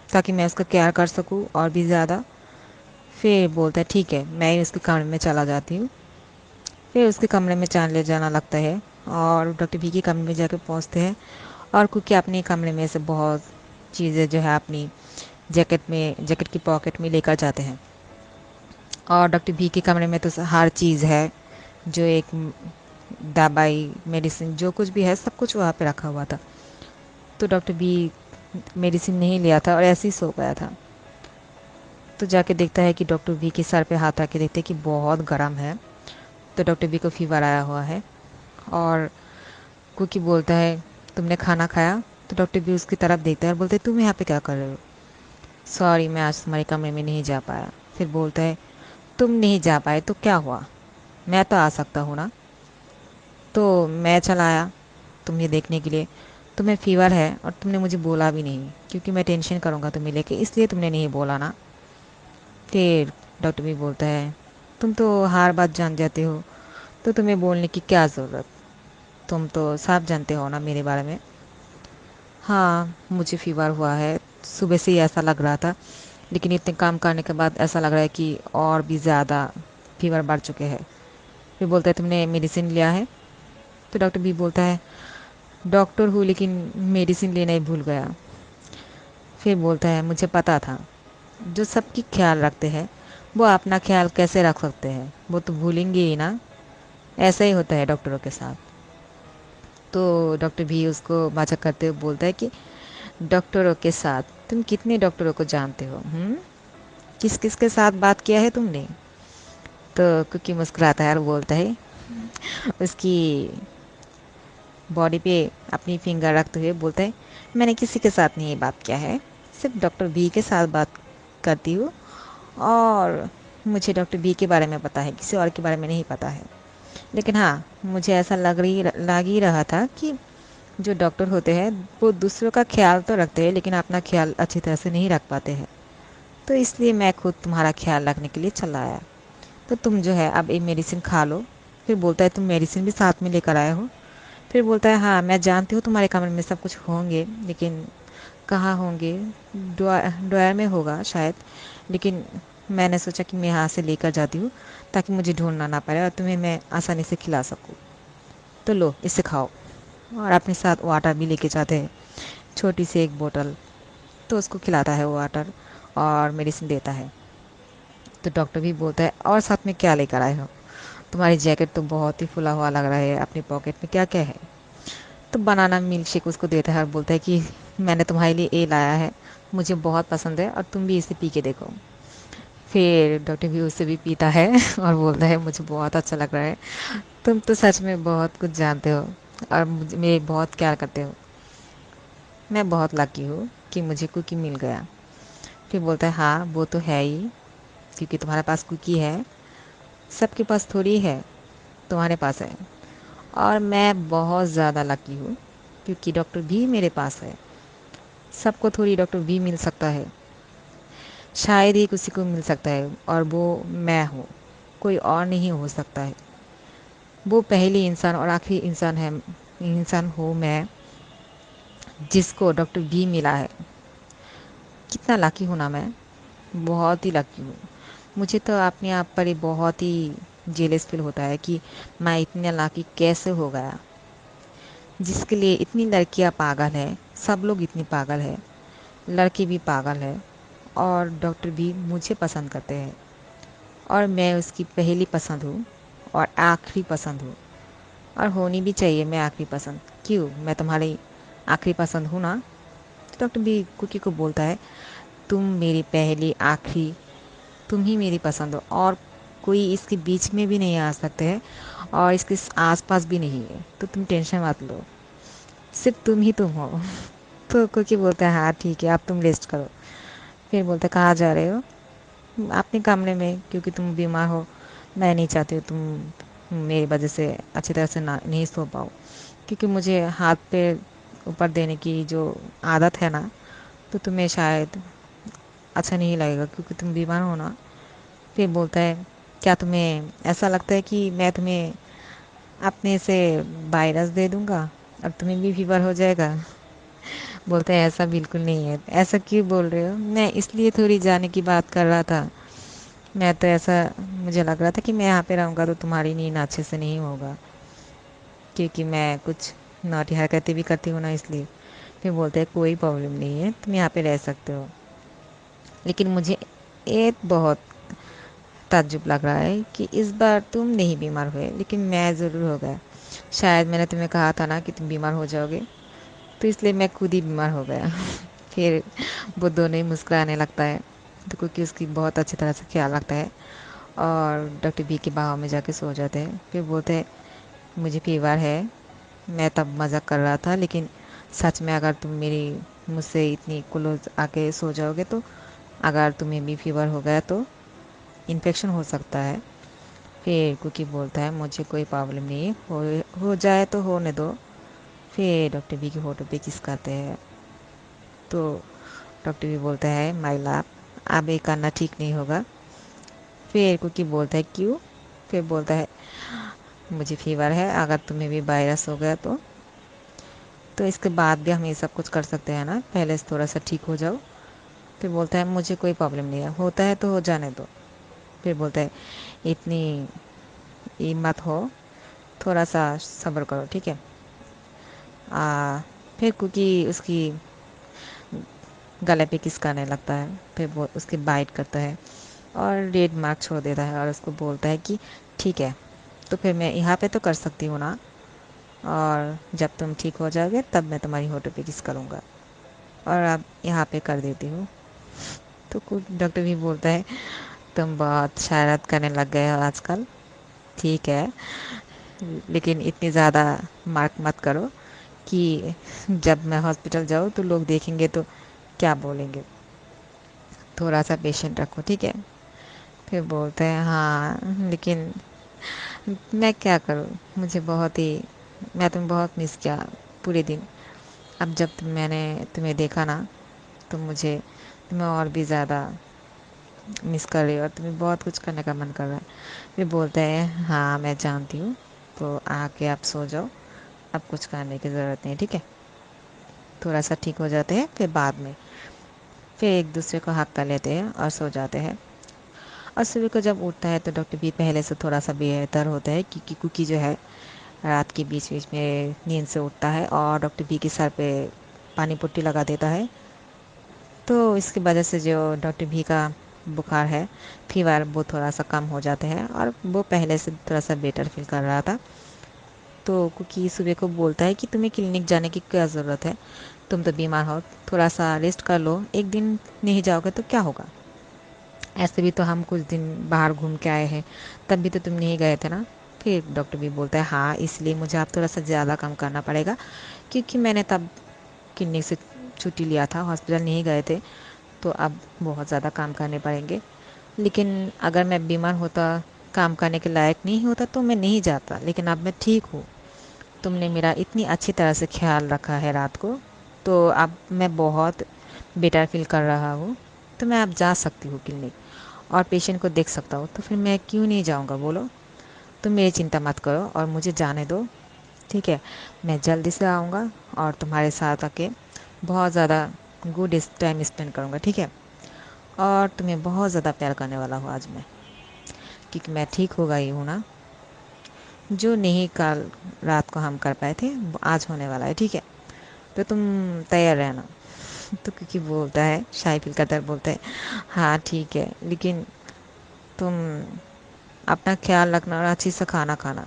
ताकि मैं उसका केयर कर सकूँ और भी ज़्यादा। फिर बोलता है ठीक है, मैं उसके कमरे में चला जाती हूँ। फिर उसके कमरे में ले जाना लगता है और डॉक्टर भी के कमरे में जाकर पहुँचते हैं, और क्योंकि अपने कमरे में से बहुत चीज़ें जो है अपनी जैकेट की पॉकेट में लेकर जाते हैं, और डॉक्टर भी के कमरे में तो हर चीज़ है, जो एक दवाई मेडिसिन जो कुछ भी है सब कुछ वहाँ पे रखा हुआ था। तो डॉक्टर बी मेडिसिन नहीं लिया था और ऐसे ही सो गया था। तो जाके देखता है कि डॉक्टर बी के सर पे हाथ रख के देखते हैं कि बहुत गर्म है, तो डॉक्टर बी को फीवर आया हुआ है, और कुकी बोलता है तुमने खाना खाया? तो डॉक्टर बी उसकी तरफ देखता है और बोलते तुम यहाँ पे क्या कर रहे हो? सॉरी, मैं आज तुम्हारे कमरे में नहीं जा पाया। फिर बोलता है तुम नहीं जा पाए तो क्या हुआ, मैं तो आ सकता हूँ ना। तो मैं चला आया तुम्हें देखने के लिए। तुम्हें फीवर है और तुमने मुझे बोला भी नहीं, क्योंकि मैं टेंशन करूँगा तुम्हें लेके, इसलिए तुमने नहीं बोला ना। फिर डॉक्टर भी बोलता है तुम तो हर बात जान जाते हो, तो तुम्हें बोलने की क्या ज़रूरत, तुम तो साफ जानते हो ना मेरे बारे में। हाँ, मुझे फीवर हुआ है, सुबह से ही ऐसा लग रहा था, लेकिन इतने काम करने के बाद ऐसा लग रहा है कि और भी ज़्यादा फीवर बढ़ चुके हैं। फिर बोलता है तुमने मेडिसिन लिया है? तो डॉक्टर भी बोलता है डॉक्टर हूँ लेकिन मेडिसिन लेना ही भूल गया। फिर बोलता है मुझे पता था, जो सबकी ख्याल रखते हैं वो अपना ख्याल कैसे रख सकते हैं, वो तो भूलेंगे ही ना। ऐसा ही होता है डॉक्टरों के साथ। तो डॉक्टर भी उसको मजाक करते हुए बोलता है कि डॉक्टरों के साथ, तुम कितने डॉक्टरों को जानते हो? किस किस के साथ बात किया है तुमने? तो कुकी मुस्कुराता है और बोलता है, उसकी बॉडी पे अपनी फिंगर रखते हुए बोलता है मैंने किसी के साथ नहीं बात किया है, सिर्फ डॉक्टर बी के साथ बात करती हूँ। और मुझे डॉक्टर बी के बारे में पता है, किसी और के बारे में नहीं पता है। लेकिन हाँ, मुझे ऐसा लग ही रहा था कि जो डॉक्टर होते हैं वो दूसरों का ख्याल तो रखते हैं, लेकिन अपना ख्याल अच्छी तरह से नहीं रख पाते हैं। तो इसलिए मैं खुद तुम्हारा ख्याल रखने के लिए चला आया। तो तुम जो है अब ये मेडिसिन खा लो। फिर बोलता है तुम मेडिसिन भी साथ में लेकर आए हो? फिर बोलता है हाँ, मैं जानती हूँ तुम्हारे कमरे में सब कुछ होंगे, लेकिन कहाँ होंगे? ड्रॉयर में होगा शायद, लेकिन मैंने सोचा कि मैं यहाँ से लेकर जाती हूँ ताकि मुझे ढूंढना ना पड़े और तुम्हें मैं आसानी से खिला सकूँ। तो लो इसे खाओ। और अपने साथ वाटर भी लेके जाते हैं, छोटी सी एक बोतल। तो उसको खिलाता है वो वाटर और मेडिसिन देता है। तो डॉक्टर भी बोलता है और साथ में क्या लेकर आए हो? तुम्हारी जैकेट तो बहुत ही फुला हुआ लग रहा है, अपनी पॉकेट में क्या क्या है? तो बनाना मिल्क शेक उसको देता है और बोलता है कि मैंने तुम्हारे लिए ये लाया है, मुझे बहुत पसंद है और तुम भी इसे पी के देखो। फिर डॉक्टर भी उससे भी पीता है और बोलता है मुझे बहुत अच्छा लग रहा है, तुम तो सच में बहुत कुछ जानते हो और मुझे मेरे बहुत प्यार करते हो। मैं बहुत लकी हूँ कि मुझे कुकी मिल गया। फिर बोलता है हाँ वो तो है ही, क्योंकि तुम्हारे पास कुकी है, सबके पास थोड़ी है, तुम्हारे पास है। और मैं बहुत ज़्यादा लकी हूँ क्योंकि डॉक्टर भी मेरे पास है। सबको थोड़ी डॉक्टर भी मिल सकता है, शायद ही किसी को मिल सकता है, और वो मैं हूँ, कोई और नहीं हो सकता है। वो पहली इंसान और आखिरी इंसान है, इंसान हूँ मैं जिसको डॉक्टर बी मिला है। कितना लकी हूँ ना मैं, बहुत ही लकी हूँ। मुझे तो अपने आप पर ही बहुत ही जेलस फील होता है कि मैं इतने लकी कैसे हो गया, जिसके लिए इतनी लड़कियां पागल है, सब लोग इतनी पागल है, लड़के भी पागल है, और डॉक्टर भी मुझे पसंद करते हैं, और मैं उसकी पहली पसंद हूँ और आखिरी पसंद हूँ। और होनी भी चाहिए मैं आखिरी पसंद, क्यों, मैं तुम्हारी आखिरी पसंद हूँ ना। तो डॉक्टर भी कुकी को बोलता है तुम मेरी पहली आखिरी, तुम ही मेरी पसंद हो, और कोई इसके बीच में भी नहीं आ सकते हैं, और इसके आसपास भी नहीं है, तो तुम टेंशन मत लो, सिर्फ तुम ही तुम हो। तो कुकी बोलता है हाँ ठीक है, अब तुम रेस्ट करो। फिर बोलता है कहाँ जा रहे हो? अपने कमरे में, क्योंकि तुम बीमार हो, मैं नहीं चाहती तुम मेरी वजह से अच्छी तरह से ना नहीं सो पाओ, क्योंकि मुझे हाथ पे ऊपर देने की जो आदत है ना, तो तुम्हें शायद अच्छा नहीं लगेगा क्योंकि तुम बीमार हो ना। फिर बोलता है क्या तुम्हें ऐसा लगता है कि मैं तुम्हें अपने से वायरस दे दूंगा और तुम्हें भी फीवर हो जाएगा? बोलता है ऐसा बिल्कुल नहीं है। ऐसा क्यों बोल रहे हो? मैं इसलिए थोड़ी जाने की बात कर रहा था, मैं तो ऐसा, मुझे लग रहा था कि मैं यहाँ पे रहूँगा तो तुम्हारी नींद अच्छे से नहीं होगा, क्योंकि मैं कुछ नौटी हरकतें भी करती हूँ ना, इसलिए। फिर बोलते हैं कोई प्रॉब्लम नहीं है, तुम यहाँ पे रह सकते हो, लेकिन मुझे एक बहुत ताज्जुब लग रहा है कि इस बार तुम नहीं बीमार हुए, लेकिन मैं ज़रूर हो गया। शायद मैंने तुम्हें कहा था ना कि तुम बीमार हो जाओगे, तो इसलिए मैं खुद ही बीमार हो गया। फिर वो दोनों ही मुस्कुराने लगता है, तो क्योंकि उसकी बहुत अच्छी तरह से ख्याल रखता है, और डॉक्टर बी के बाहों में जाके सो जाते हैं। फिर बोलते हैं मुझे फीवर है, मैं तब मज़ाक कर रहा था, लेकिन सच में अगर तुम मेरी मुझसे इतनी क्लोज आके सो जाओगे तो अगर तुम्हें भी फीवर हो गया तो इन्फेक्शन हो सकता है। फिर कुकी बोलता है मुझे कोई प्रॉब्लम नहीं है, हो जाए तो होने दो। फिर डॉक्टर बी की फ़ोटो पे किस करते हैं। तो डॉक्टर बी बोलता है माई लव, अब ये करना ठीक नहीं होगा। फिर कुकी बोलता है क्यों। फिर बोलता है मुझे फीवर है, अगर तुम्हें भी वायरस हो गया तो इसके बाद भी हम ये सब कुछ कर सकते हैं ना, पहले से थोड़ा सा ठीक हो जाओ। फिर बोलता है मुझे कोई प्रॉब्लम नहीं है, होता है तो हो जाने दो। फिर बोलता है इतनी ये मत हो, थोड़ा सा सब्र करो, ठीक है। फिर कुकी उसकी गले पे किस करने लगता है। फिर वो उसकी बाइट करता है और रेड मार्क छोड़ देता है और उसको बोलता है कि ठीक है, तो फिर मैं यहाँ पे तो कर सकती हूँ ना, और जब तुम ठीक हो जाओगे तब मैं तुम्हारी होठों पे किस करूँगा, और अब यहाँ पे कर देती हूँ। तो कुछ डॉक्टर भी बोलता है तुम बहुत शरारत करने लग गए हो आजकल, ठीक है, लेकिन इतनी ज़्यादा मार्क मत करो कि जब मैं हॉस्पिटल जाऊँ तो लोग देखेंगे तो क्या बोलेंगे। थोड़ा सा पेशेंट रखो, ठीक है। फिर बोलते हैं हाँ, लेकिन मैं क्या करूँ, मुझे बहुत ही, मैं तुम्हें बहुत मिस किया पूरे दिन। अब जब मैंने तुम्हें देखा ना तो मुझे तुम्हें और भी ज़्यादा मिस कर रही हो और तुम्हें बहुत कुछ करने का मन कर रहा है। फिर बोलते हैं हाँ मैं जानती हूँ, तो आके आप सो जाओ, अब कुछ करने की ज़रूरत नहीं, ठीक है। थोड़ा सा ठीक हो जाते हैं, फिर बाद में फिर एक दूसरे को हक कर लेते हैं और सो जाते हैं। और सुबह को जब उठता है तो डॉक्टर बी पहले से थोड़ा सा बेहतर होता है, क्योंकि कुकी जो है रात के बीच बीच में नींद से उठता है और डॉक्टर बी के सर पे पानी पुट्टी लगा देता है। तो इसकी वजह से जो डॉक्टर भी का बुखार है, फीवर, वो थोड़ा सा कम हो जाते हैं और वो पहले से थोड़ा सा बेटर फील कर रहा था। तो कुकी सुबह को बोलता है कि तुम्हें क्लिनिक जाने की क्या ज़रूरत है, तुम तो बीमार हो, थोड़ा सा रेस्ट कर लो, एक दिन नहीं जाओगे तो क्या होगा, ऐसे भी तो हम कुछ दिन बाहर घूम के आए हैं, तब भी तो तुम नहीं गए थे ना। फिर डॉक्टर भी बोलता है हाँ, इसलिए मुझे अब थोड़ा सा ज़्यादा काम करना पड़ेगा, क्योंकि मैंने तब क्लिनिक से छुट्टी लिया था, हॉस्पिटल नहीं गए थे, तो अब बहुत ज़्यादा काम करने पड़ेंगे। लेकिन अगर मैं बीमार होता, काम करने के लायक नहीं होता तो मैं नहीं जाता, लेकिन अब मैं ठीक हूँ, तुमने मेरा इतनी अच्छी तरह से ख्याल रखा है रात को, तो अब मैं बहुत बेटर फील कर रहा हूँ, तो मैं अब जा सकती हूँ क्लिनिक और पेशेंट को देख सकता हूँ, तो फिर मैं क्यों नहीं जाऊँगा बोलो। तुम मेरी चिंता मत करो और मुझे जाने दो, ठीक है। मैं जल्दी से आऊँगा और तुम्हारे साथ आके बहुत ज़्यादा गुड टाइम स्पेंड करूँगा, ठीक है। और तुम्हें बहुत ज़्यादा प्यार करने वाला हूँ आज मैं, क्योंकि मैं ठीक हो गई हूँ ना। जो नहीं कल रात को हम कर पाए थे वो आज होने वाला है, ठीक है, तो तुम तैयार रहना। तो क्योंकि बोलता है, शाही फिल करता बोलता है हाँ ठीक है, लेकिन तुम अपना ख्याल रखना और अच्छी से खाना खाना।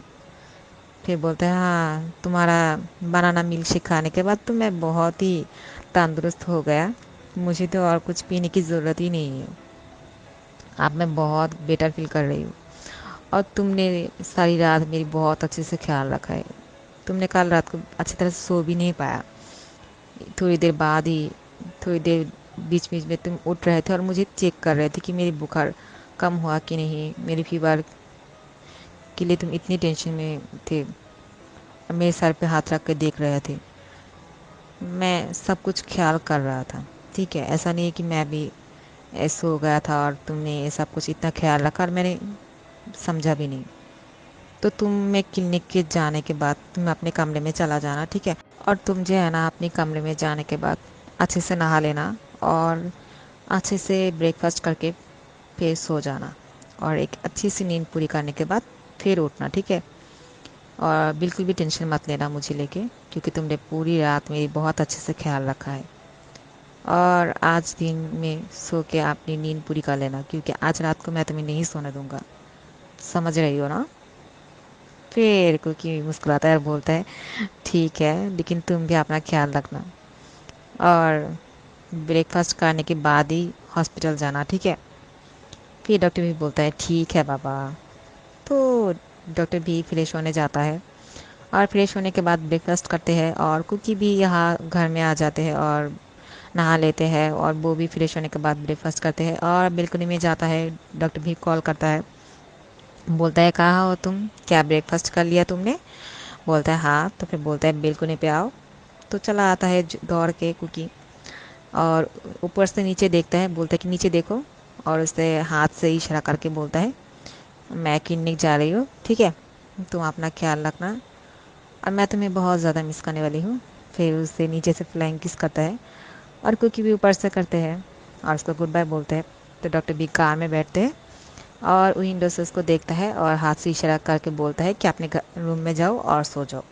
फिर बोलता है हाँ, तुम्हारा बनाना मिल्क शेक खाने के बाद तो मैं बहुत ही तंदुरुस्त हो गया, मुझे तो और कुछ पीने की ज़रूरत ही नहीं है, अब मैं बहुत बेटर फील कर रही हूँ। और तुमने सारी रात मेरी बहुत अच्छे से ख्याल रखा है, तुमने कल रात को अच्छी तरह से सो भी नहीं पाया, थोड़ी देर बाद ही, थोड़ी देर बीच बीच में तुम उठ रहे थे और मुझे चेक कर रहे थे कि मेरी बुखार कम हुआ कि नहीं, मेरी फीवर के लिए तुम इतनी टेंशन में थे और मेरे सर पे हाथ रख के देख रहे थे। मैं सब कुछ ख्याल कर रहा था, ठीक है, ऐसा नहीं है कि मैं भी ऐसे हो गया था और तुमने ये सब कुछ इतना ख्याल रखा और मैंने समझा भी नहीं। तो तुम मैं क्लिनिक के जाने के बाद तुम अपने कमरे में चला जाना, ठीक है। और तुम जो है ना अपने कमरे में जाने के बाद अच्छे से नहा लेना और अच्छे से ब्रेकफास्ट करके फिर सो जाना, और एक अच्छी सी नींद पूरी करने के बाद फिर उठना, ठीक है। और बिल्कुल भी टेंशन मत लेना मुझे लेके, क्योंकि तुमने पूरी रात मेरी बहुत अच्छे से ख्याल रखा है। और आज दिन में सो के अपनी नींद पूरी कर लेना, क्योंकि आज रात को मैं तुम्हें नहीं सोने दूंगा, समझ रही हो ना। फिर क्योंकि मुस्कुराता है और बोलता है ठीक है, लेकिन तुम भी अपना ख्याल रखना और ब्रेकफास्ट करने के बाद ही हॉस्पिटल जाना, ठीक है। फिर डॉक्टर भी बोलता है ठीक है बाबा। तो डॉक्टर भी फ्रेश होने जाता है और फ्रेश होने के बाद ब्रेकफास्ट करते हैं और कुकी भी यहाँ घर में आ जाते हैं और नहा लेते हैं और वो भी फ्रेश होने के बाद ब्रेकफास्ट करते हैं और बेलकनी में जाता है। डॉक्टर भी कॉल करता है, बोलता है कहाँ हो तुम, क्या ब्रेकफास्ट कर लिया तुमने? बोलता है हाँ। तो फिर बोलता है बेलकनी पे आओ। तो चला आता है दौड़ के कुकी और ऊपर से नीचे देखता है, बोलता है कि नीचे देखो, और उससे हाथ से इशारा करके बोलता है मैं क्लिनिक जा रही हूँ, ठीक है, तुम अपना ख्याल रखना और मैं तुम्हें बहुत ज़्यादा मिस करने वाली हूँ। फिर उससे नीचे से फ्लाइंग किस करता है और कुकी भी ऊपर से करते हैं और उसको गुड बाय बोलते हैं। तो डॉक्टर भी कार में बैठते हैं और विंडो से उसको देखता है और हाथ से इशारा करके बोलता है कि अपने रूम में जाओ और सो जाओ।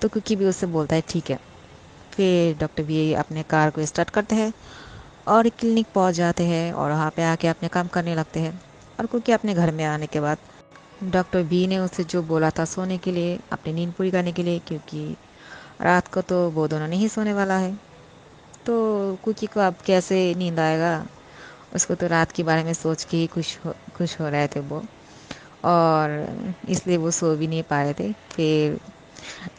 तो कुकी भी उससे बोलता है ठीक है। फिर डॉक्टर भी अपने कार को स्टार्ट करते हैं और क्लिनिक पहुंच जाते हैं और वहाँ पे आके अपने काम करने लगते हैं। और कुकी अपने घर में आने के बाद डॉक्टर बी ने उसे जो बोला था सोने के लिए, अपनी नींद पूरी करने के लिए, क्योंकि रात को तो वो दोनों नहीं सोने वाला है, तो कुकी को अब कैसे नींद आएगा? उसको तो रात के बारे में सोच के ही खुश हो रहे थे वो, और इसलिए वो सो भी नहीं पा रहे थे। फिर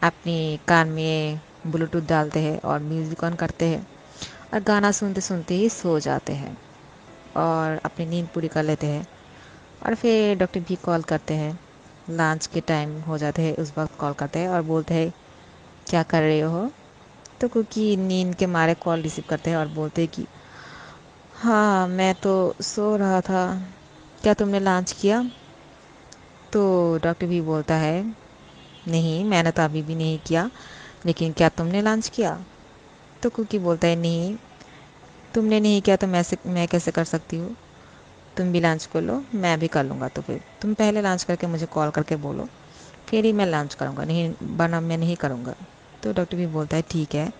अपनी कान में ब्लूटूथ डालते हैं और म्यूज़िक ऑन करते हैं और गाना सुनते सुनते ही सो जाते हैं और अपनी नींद पूरी कर लेते हैं। और फिर डॉक्टर भी कॉल करते हैं, लंच के टाइम हो जाते हैं उस वक्त कॉल करते हैं और बोलते हैं क्या कर रहे हो? तो क्योंकि नींद के मारे कॉल रिसीव करते हैं और बोलते हैं कि हाँ मैं तो सो रहा था, क्या तुमने लंच किया? तो डॉक्टर भी बोलता है नहीं मैंने तो अभी भी नहीं किया, लेकिन क्या तुमने लंच किया? तो कुकी बोलता है नहीं, तुमने नहीं किया तो मैं कैसे कर सकती हूँ? तुम भी लंच कर लो, मैं भी कर लूँगा, तो फिर तुम पहले लंच करके मुझे कॉल करके बोलो, फिर ही मैं लंच करूँगा, नहीं वरना मैं नहीं करूँगा। तो डॉक्टर भी बोलता है ठीक है,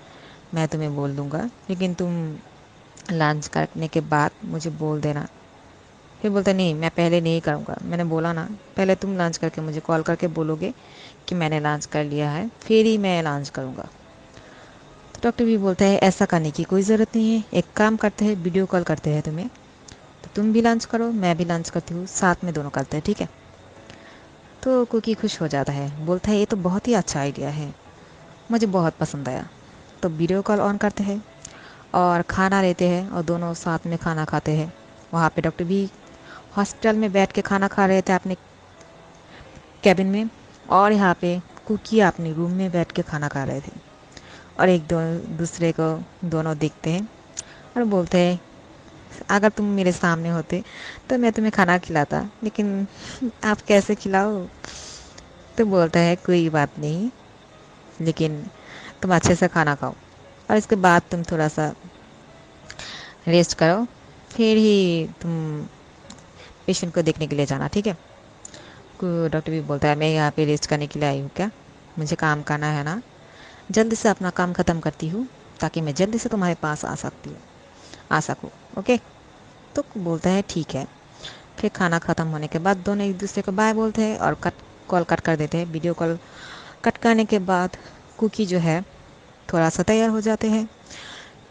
मैं तुम्हें बोल दूँगा, लेकिन तुम लंच करने के बाद मुझे बोल देना। फिर बोलता है नहीं मैं पहले नहीं करूँगा, मैंने बोला ना, पहले तुम लंच करके मुझे कॉल करके बोलोगे कि मैंने लंच कर लिया है, फिर ही मैं लंच करूँगा। तो डॉक्टर भी बोलता है ऐसा करने की कोई ज़रूरत नहीं है, एक काम करते हैं वीडियो कॉल करते हैं तुम्हें, तो तुम भी लंच करो मैं भी लंच करती हूँ, साथ में दोनों करते हैं, ठीक है? तो कुकी खुश हो जाता है, बोलता है ये तो बहुत ही अच्छा आइडिया है, मुझे बहुत पसंद आया। तो वीडियो कॉल ऑन करते हैं और खाना लेते हैं और दोनों साथ में खाना खाते हैं। वहाँ पे डॉक्टर भी हॉस्पिटल में बैठ के खाना खा रहे थे अपने कैबिन में, और यहाँ पे कुकी अपने रूम में बैठ के खाना खा रहे थे और एक दो दूसरे को दोनों देखते हैं और बोलते हैं अगर तुम मेरे सामने होते तो मैं तुम्हें खाना खिलाता, लेकिन आप कैसे खिलाओ? तो बोलता है कोई बात नहीं, लेकिन तुम अच्छे से खाना खाओ और इसके बाद तुम थोड़ा सा रेस्ट करो, फिर ही तुम पेशेंट को देखने के लिए जाना, ठीक है? डॉक्टर भी बोलता है मैं यहाँ पे रेस्ट करने के लिए आई हूँ क्या? मुझे काम करना है ना, जल्दी से अपना काम ख़त्म करती हूँ ताकि मैं जल्दी से तुम्हारे पास आ सकूँ, ओके? तो बोलता है ठीक है। फिर खाना ख़त्म होने के बाद दोनों एक दूसरे को बाय बोलते हैं और कॉल कट कर देते हैं। वीडियो कॉल कट करने के बाद कुकी जो है थोड़ा सा तैयार हो जाते हैं,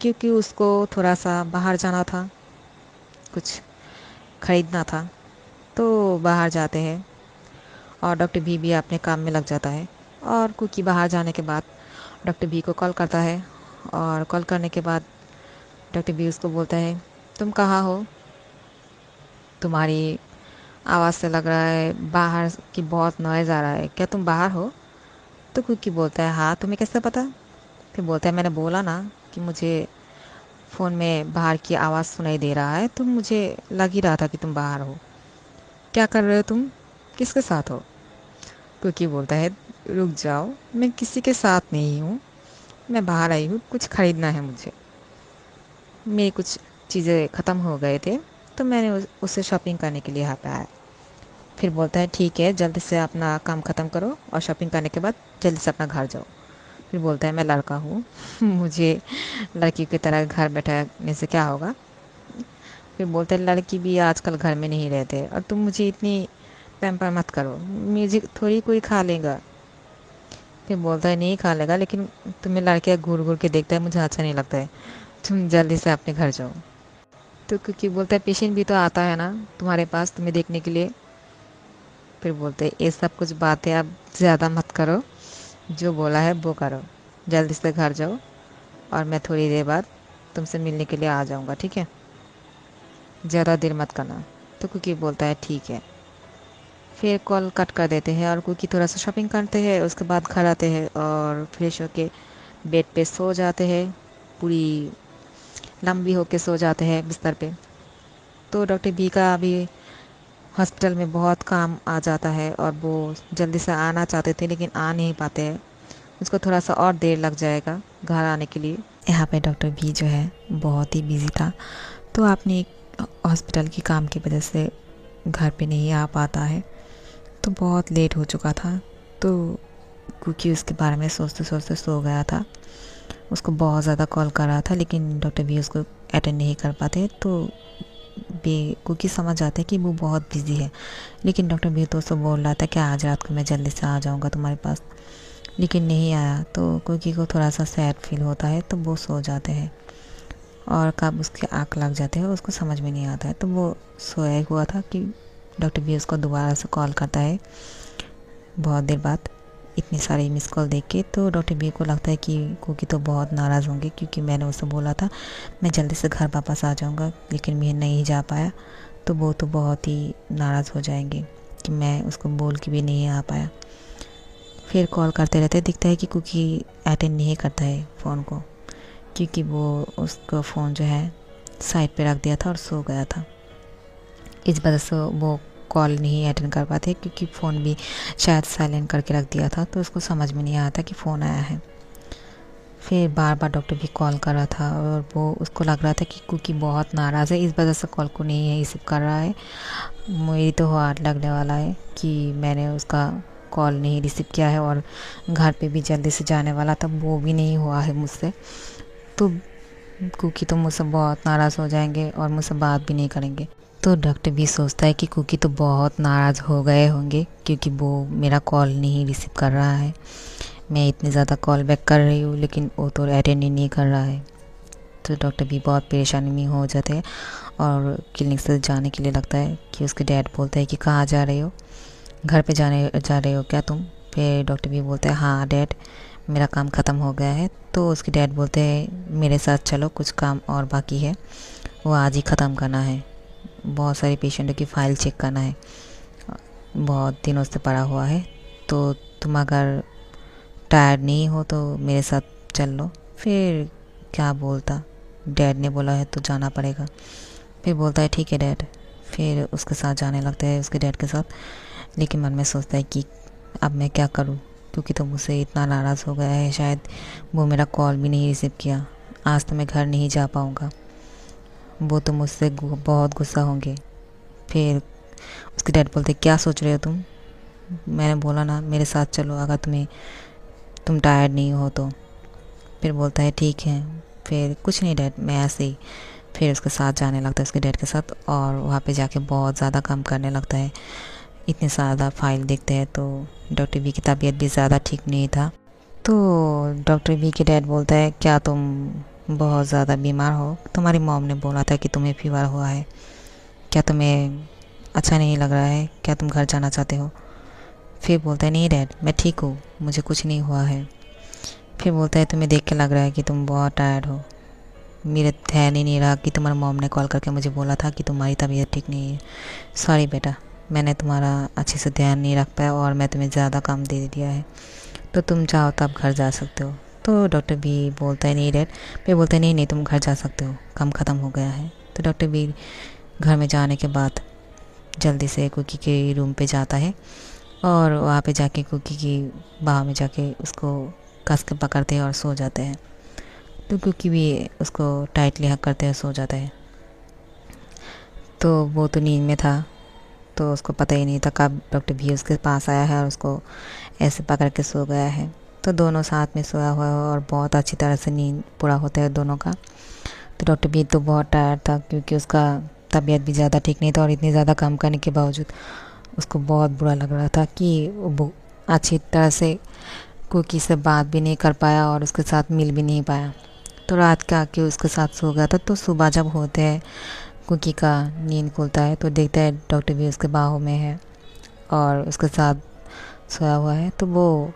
क्योंकि उसको थोड़ा सा बाहर जाना था, कुछ ख़रीदना था, तो बाहर जाते हैं और डॉक्टर भी अपने काम में लग जाता है। और कुकी बाहर जाने के बाद डॉक्टर बी को कॉल करता है और कॉल करने के बाद डॉक्टर बी उसको बोलता है तुम कहाँ हो? तुम्हारी आवाज़ से लग रहा है बाहर की बहुत नॉइज़ आ रहा है, क्या तुम बाहर हो? तो कुकी बोलता है हाँ, तुम्हें कैसे पता? फिर बोलता है मैंने बोला ना कि मुझे फ़ोन में बाहर की आवाज़ सुनाई दे रहा है, तो मुझे लग ही रहा था कि तुम बाहर हो। क्या कर रहे हो तुम? किसके साथ हो? कुकी बोलता है रुक जाओ, मैं किसी के साथ नहीं हूँ, मैं बाहर आई हूँ, कुछ ख़रीदना है मुझे, मेरी कुछ चीज़ें ख़त्म हो गए थे, तो मैंने उससे शॉपिंग करने के लिए यहाँ पे आया। फिर बोलता है ठीक है, जल्दी से अपना काम ख़त्म करो और शॉपिंग करने के बाद जल्दी से अपना घर जाओ। फिर बोलता है मैं लड़का हूँ मुझे लड़की की तरह घर बैठाने से क्या होगा? फिर बोलता है लड़की भी आजकल घर में नहीं रहते और तुम मुझे इतनी पैम्पर मत करो, म्यूजिक थोड़ी कोई खा लेगा। फिर बोलता है नहीं खा लेगा, लेकिन तुम्हें लड़कियाँ घूर घूर के देखता है, मुझे अच्छा नहीं लगता है, तुम जल्दी से अपने घर जाओ। तो क्योंकि बोलता है पेशेंट भी तो आता है ना तुम्हारे पास तुम्हें देखने के लिए। फिर बोलते हैं ये सब कुछ बातें आप ज़्यादा मत करो, जो बोला है वो करो, जल्दी से घर जाओ और मैं थोड़ी देर बाद तुमसे मिलने के लिए आ जाऊँगा, ठीक है? ज़्यादा देर मत करना। तो कुकी बोलता है ठीक है। फिर कॉल कट कर देते हैं और कुकी थोड़ा सा शॉपिंग करते हैं, उसके बाद घर आते हैं और फ्रेश होके बेड पे सो जाते हैं, पूरी लंबी होके सो जाते हैं बिस्तर पे। तो डॉक्टर बी का अभी हॉस्पिटल में बहुत काम आ जाता है और वो जल्दी से आना चाहते थे लेकिन आ नहीं पाते हैं। उसको थोड़ा सा और देर लग जाएगा घर आने के लिए। यहाँ पे डॉक्टर बी जो है बहुत ही बिजी था, तो आपने एक हॉस्पिटल की काम की वजह से घर पे नहीं आ पाता है, तो बहुत लेट हो चुका था। तो क्योंकि उसके बारे में सोचते सोचते सो गया था। उसको बहुत ज़्यादा कॉल कर रहा था लेकिन डॉक्टर बी उसको अटेंड नहीं कर पाते, तो बी कुकी समझ जाते कि वो बहुत बिजी है। लेकिन डॉक्टर बी तो उसको बोल रहा था कि आज रात को मैं जल्दी से आ जाऊँगा तुम्हारे पास, लेकिन नहीं आया। तो कुकी को थोड़ा सा सैड फील होता है, तो वो सो जाते हैं और कब उसके आँख लग जाते हैं उसको समझ में नहीं आता है। तो वो सोया हुआ था कि डॉक्टर बी उसको दोबारा से कॉल करता है बहुत देर बाद, इतनी सारी मिस कॉल देख के। तो डॉक्टर बी को लगता है कि कुकी तो बहुत नाराज़ होंगे क्योंकि मैंने उससे बोला था मैं जल्दी से घर वापस आ जाऊँगा लेकिन मैं नहीं जा पाया, तो वो तो बहुत ही नाराज़ हो जाएंगे कि मैं उसको बोल के भी नहीं आ पाया। फिर कॉल करते रहते, दिखता है कि कुकी अटेंड नहीं करता है फ़ोन को, क्योंकि वो उसका फ़ोन जो है साइड पे रख दिया था और सो गया था। इस वजह से वो कॉल नहीं अटेंड कर पाते क्योंकि फ़ोन भी शायद साइलेंट करके रख दिया था, तो उसको समझ में नहीं आया था कि फ़ोन आया है। फिर बार बार डॉक्टर भी कॉल कर रहा था और वो उसको लग रहा था कि कुकी बहुत नाराज़ है, इस वजह से कॉल को नहीं रिसीव कर रहा है। मेरी तो हार्ट लगने वाला है कि मैंने उसका कॉल नहीं रिसीव किया है और घर पे भी जल्दी से जाने वाला था, वो भी नहीं हुआ है मुझसे। तो कुकी तो मुझसे बहुत नाराज़ हो जाएंगे और मुझसे बात भी नहीं करेंगे। तो डॉक्टर भी सोचता है कि कुकी तो बहुत नाराज़ हो गए होंगे क्योंकि वो मेरा कॉल नहीं रिसीव कर रहा है। मैं इतनी ज़्यादा कॉल बैक कर रही हूँ लेकिन वो तो अटेंड ही नहीं कर रहा है। तो डॉक्टर भी बहुत परेशानी में हो जाते हैं और क्लिनिक से जाने के लिए लगता है कि उसके डैड बोलते हैं कि कहाँ जा रहे हो, घर पे जा रहे हो क्या तुम? फिर डॉक्टर भी बोलते हैं हाँ डैड, मेरा काम ख़त्म हो गया है। तो उसके डैड बोलते हैं मेरे साथ चलो, कुछ काम और बाकी है, वो आज ही ख़त्म करना है। बहुत सारे पेशेंटों की फ़ाइल चेक करना है, बहुत दिनों से पड़ा हुआ है। तो तुम अगर टायर्ड नहीं हो तो मेरे साथ चल लो। फिर क्या बोलता, डैड ने बोला है तो जाना पड़ेगा। फिर बोलता है ठीक है डैड। फिर उसके साथ जाने लगता है, उसके डैड के साथ। लेकिन मन में सोचता है कि अब मैं क्या करूं, क्योंकि तो मुझसे इतना नाराज़ हो गया है, शायद वो मेरा कॉल भी नहीं रिसीव किया, आज तो मैं घर नहीं जा पाऊँगा, वो तो मुझसे बहुत गुस्सा होंगे। फिर उसके डैड बोलते क्या सोच रहे हो तुम? मैंने बोला ना मेरे साथ चलो अगर तुम टायर्ड नहीं हो तो। फिर बोलता है ठीक है। फिर कुछ नहीं डैड, मैं ऐसे ही। फिर उसके साथ जाने लगता है, उसके डैड के साथ, और वहाँ पे जाके बहुत ज़्यादा काम करने लगता है। इतनी ज़्यादा फाइल देखते हैं तो डॉक्टर बी की तबीयत भी ज़्यादा ठीक नहीं था। तो डॉक्टर बी के डैड बोलता है क्या तुम बहुत ज़्यादा बीमार हो? तुम्हारी मॉम ने बोला था कि तुम्हें फीवर हुआ है, क्या तुम्हें अच्छा नहीं लग रहा है? क्या तुम घर जाना चाहते हो? फिर बोलता है नहीं डैड, मैं ठीक हूँ, मुझे कुछ नहीं हुआ है। फिर बोलता है तुम्हें देख के लग रहा है कि तुम बहुत टायर्ड हो, मेरे ध्यान ही नहीं रहा कि तुम्हारी मॉम ने कॉल करके मुझे बोला था कि तुम्हारी तबीयत ठीक नहीं है। सॉरी बेटा, मैंने तुम्हारा अच्छे से ध्यान नहीं रख पाया और मैं तुम्हें ज़्यादा काम दे दिया है, तो तुम चाहो तो आप घर जा सकते हो। तो डॉक्टर बी बोलता है नहीं डैड। फिर बोलता है नहीं नहीं, तुम घर जा सकते हो, काम ख़त्म हो गया है। तो डॉक्टर बी घर में जाने के बाद जल्दी से कुकी के रूम पे जाता है और वहाँ पे जाके कुकी की बाह में जाके उसको कस के पकड़ते हैं और सो जाते हैं। तो कुकी भी उसको टाइटली हक करते हैं, सो जाता है। तो वो तो नींद में था, तो उसको पता ही नहीं था कब डॉक्टर भी उसके पास आया है और उसको ऐसे पकड़ के सो गया है। तो दोनों साथ में सोया हुआ है और बहुत अच्छी तरह से नींद पूरा होता है दोनों का। तो डॉक्टर बी तो बहुत टायर्ड था क्योंकि उसका तबीयत भी ज़्यादा ठीक नहीं था और इतनी ज़्यादा काम करने के बावजूद उसको बहुत बुरा लग रहा था कि वो अच्छी तरह से कुकी से बात भी नहीं कर पाया और उसके साथ मिल भी नहीं पाया। तो रात के आके उसके साथ सो गया था। तो सुबह जब होते हैं कुकी का नींद खुलता है तो देखता है डॉक्टर भी उसके बाहों में है और उसके साथ सोया हुआ है। तो वो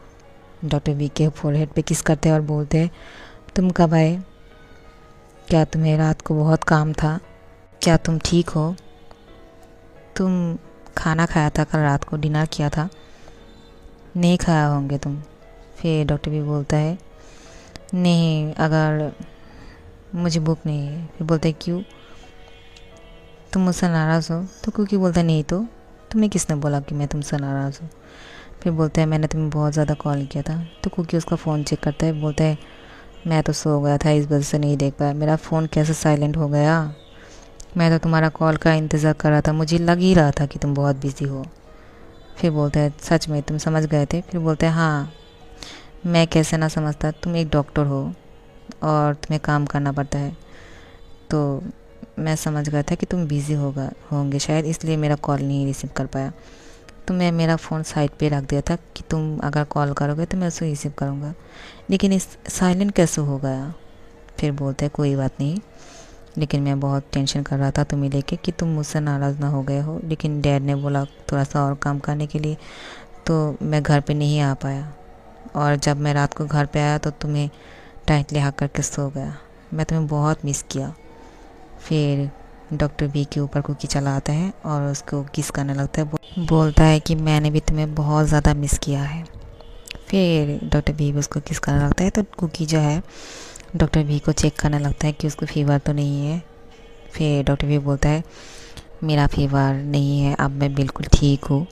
डॉक्टर वी के फोरहेड पे किस करते हैं और बोलते हैं, तुम कब आए? क्या तुम्हें रात को बहुत काम था? क्या तुम ठीक हो? तुम खाना खाया था कल रात को, डिनर किया था? नहीं खाया होंगे तुम। फिर डॉक्टर वी बोलता है, नहीं, अगर मुझे भूख नहीं है। फिर बोलते हैं, क्यों? तुम मुझसे नाराज़ हो? तो कुकी बोलता है, नहीं तो तुम्हें किसने बोला कि मैं तुमसे नाराज़ हूँ? फिर बोलता है, मैंने तुम्हें बहुत ज़्यादा कॉल किया था। तो कुकी उसका फ़ोन चेक करता है, बोलता है, मैं तो सो गया था, इस वजह से नहीं देख पाया। मेरा फ़ोन कैसे साइलेंट हो गया? मैं तो तुम्हारा कॉल का इंतज़ार कर रहा था, मुझे लग ही रहा था कि तुम बहुत बिज़ी हो। फिर बोलता है, सच में तुम समझ गए थे? फिर बोलते हैं, हाँ, मैं कैसे ना समझता, तुम एक डॉक्टर हो और तुम्हें काम करना पड़ता है, तो मैं समझ गया था कि तुम बिज़ी होंगे शायद, इसलिए मेरा कॉल नहीं रिसीव कर पाया। तो मैं मेरा फ़ोन साइड पे रख दिया था कि तुम अगर कॉल करोगे तो मैं उसे रिसीव करूँगा, लेकिन इस साइलेंट कैसे हो गया? फिर बोलते हैं, कोई बात नहीं, लेकिन मैं बहुत टेंशन कर रहा था तुम्हें लेके कि तुम मुझसे नाराज़ ना हो गए हो, लेकिन डैड ने बोला थोड़ा सा और काम करने के लिए, तो मैं घर पे नहीं आ पाया। और जब मैं रात को घर पे आया तो तुम्हें टाइटली हक करके सो गया। मैं तुम्हें बहुत मिस किया। फिर डॉक्टर बी के ऊपर कुकी चला आता है और उसको किस करने लगता है, बोलता है कि मैंने भी तुम्हें बहुत ज़्यादा मिस किया है। फिर डॉक्टर बी भी उसको किस करने लगता है, तो कुकी जो है डॉक्टर बी को चेक करने लगता है कि उसको फीवर तो नहीं है। फिर डॉक्टर बी बोलता है, मेरा फीवर नहीं है, अब मैं बिल्कुल ठीक हूँ।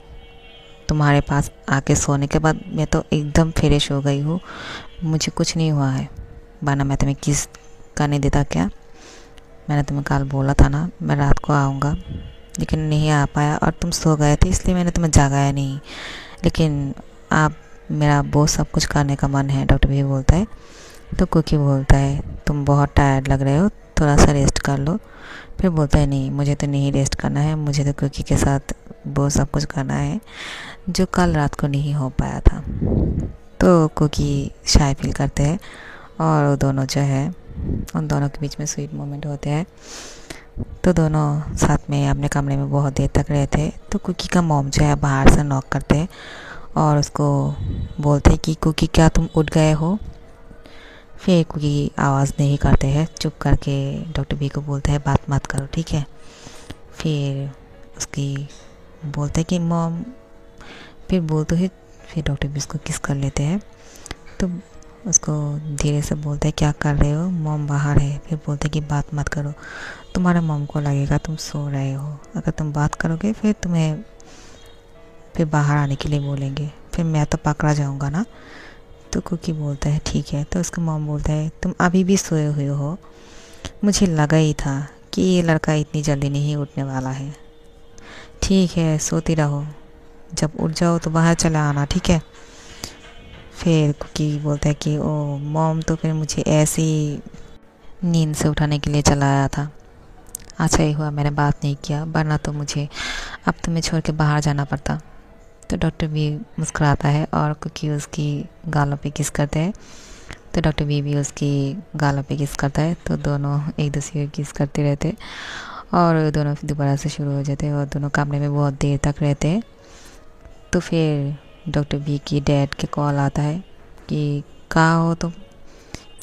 तुम्हारे पास आके सोने के बाद मैं तो एकदम फ्रेश हो गई हूँ, मुझे कुछ नहीं हुआ है, वरना मैं तुम्हें किस करने देता क्या? मैंने तुम्हें कल बोला था ना मैं रात को आऊँगा, लेकिन नहीं आ पाया और तुम सो गए थे, इसलिए मैंने तुम्हें जगाया नहीं, लेकिन आप मेरा बहुत सब कुछ करने का मन है। डॉक्टर भी बोलता है। तो कुकी बोलता है, तुम बहुत टायर्ड लग रहे हो, थोड़ा सा रेस्ट कर लो। फिर बोलता है, नहीं, मुझे तो नहीं रेस्ट करना है, मुझे तो कुकी के साथ वो सब कुछ करना है जो कल रात को नहीं हो पाया था। तो कुकी शाय फील करते हैं और वो दोनों जो है उन दोनों के बीच में स्वीट मोमेंट होते हैं। तो दोनों साथ में अपने कमरे में बहुत देर तक रहे थे। तो कुकी का मॉम जो है बाहर से नॉक करते हैं और उसको बोलते हैं कि कुकी, क्या तुम उठ गए हो? फिर कुकी आवाज़ नहीं करते हैं, चुप करके डॉक्टर बी को बोलता है, बात मत करो, ठीक है? फिर उसकी बोलते हैं कि मॉम, फिर बोलते हैं, फिर डॉक्टर बी उसको किस कर लेते हैं। तो उसको धीरे से बोलते हैं, क्या कर रहे हो? मॉम बाहर है। फिर बोलते हैं कि बात मत करो, तुम्हारे मॉम को लगेगा तुम सो रहे हो, अगर तुम बात करोगे फिर तुम्हें फिर बाहर आने के लिए बोलेंगे, फिर मैं तो पकड़ा जाऊंगा ना। तो कुकी बोलता है, ठीक है। तो उसका मॉम बोलता है, तुम अभी भी सोए हुए हो, मुझे लगा ही था कि ये लड़का इतनी जल्दी नहीं उठने वाला है। ठीक है, सोती रहो, जब उठ जाओ तो बाहर चला आना, ठीक है? फिर कुकी बोलता है कि ओ मॉम, तो फिर मुझे ऐसी नींद से उठाने के लिए चला आया था। अच्छा ही हुआ मैंने बात नहीं किया, वरना तो मुझे अब तुम्हें छोड़ के बाहर जाना पड़ता। तो डॉक्टर बी मुस्कुराता है और कुकी उसकी गालों पे किस करते हैं। तो डॉक्टर बी भी उसकी गालों पे किस करता है। तो दोनों एक दूसरे को किस करते रहते और दोनों दोबारा से शुरू हो जाते हैं और दोनों कमरे में बहुत देर तक रहते हैं। तो फिर डॉक्टर बी की डैड के कॉल आता है कि कहाँ हो तुम,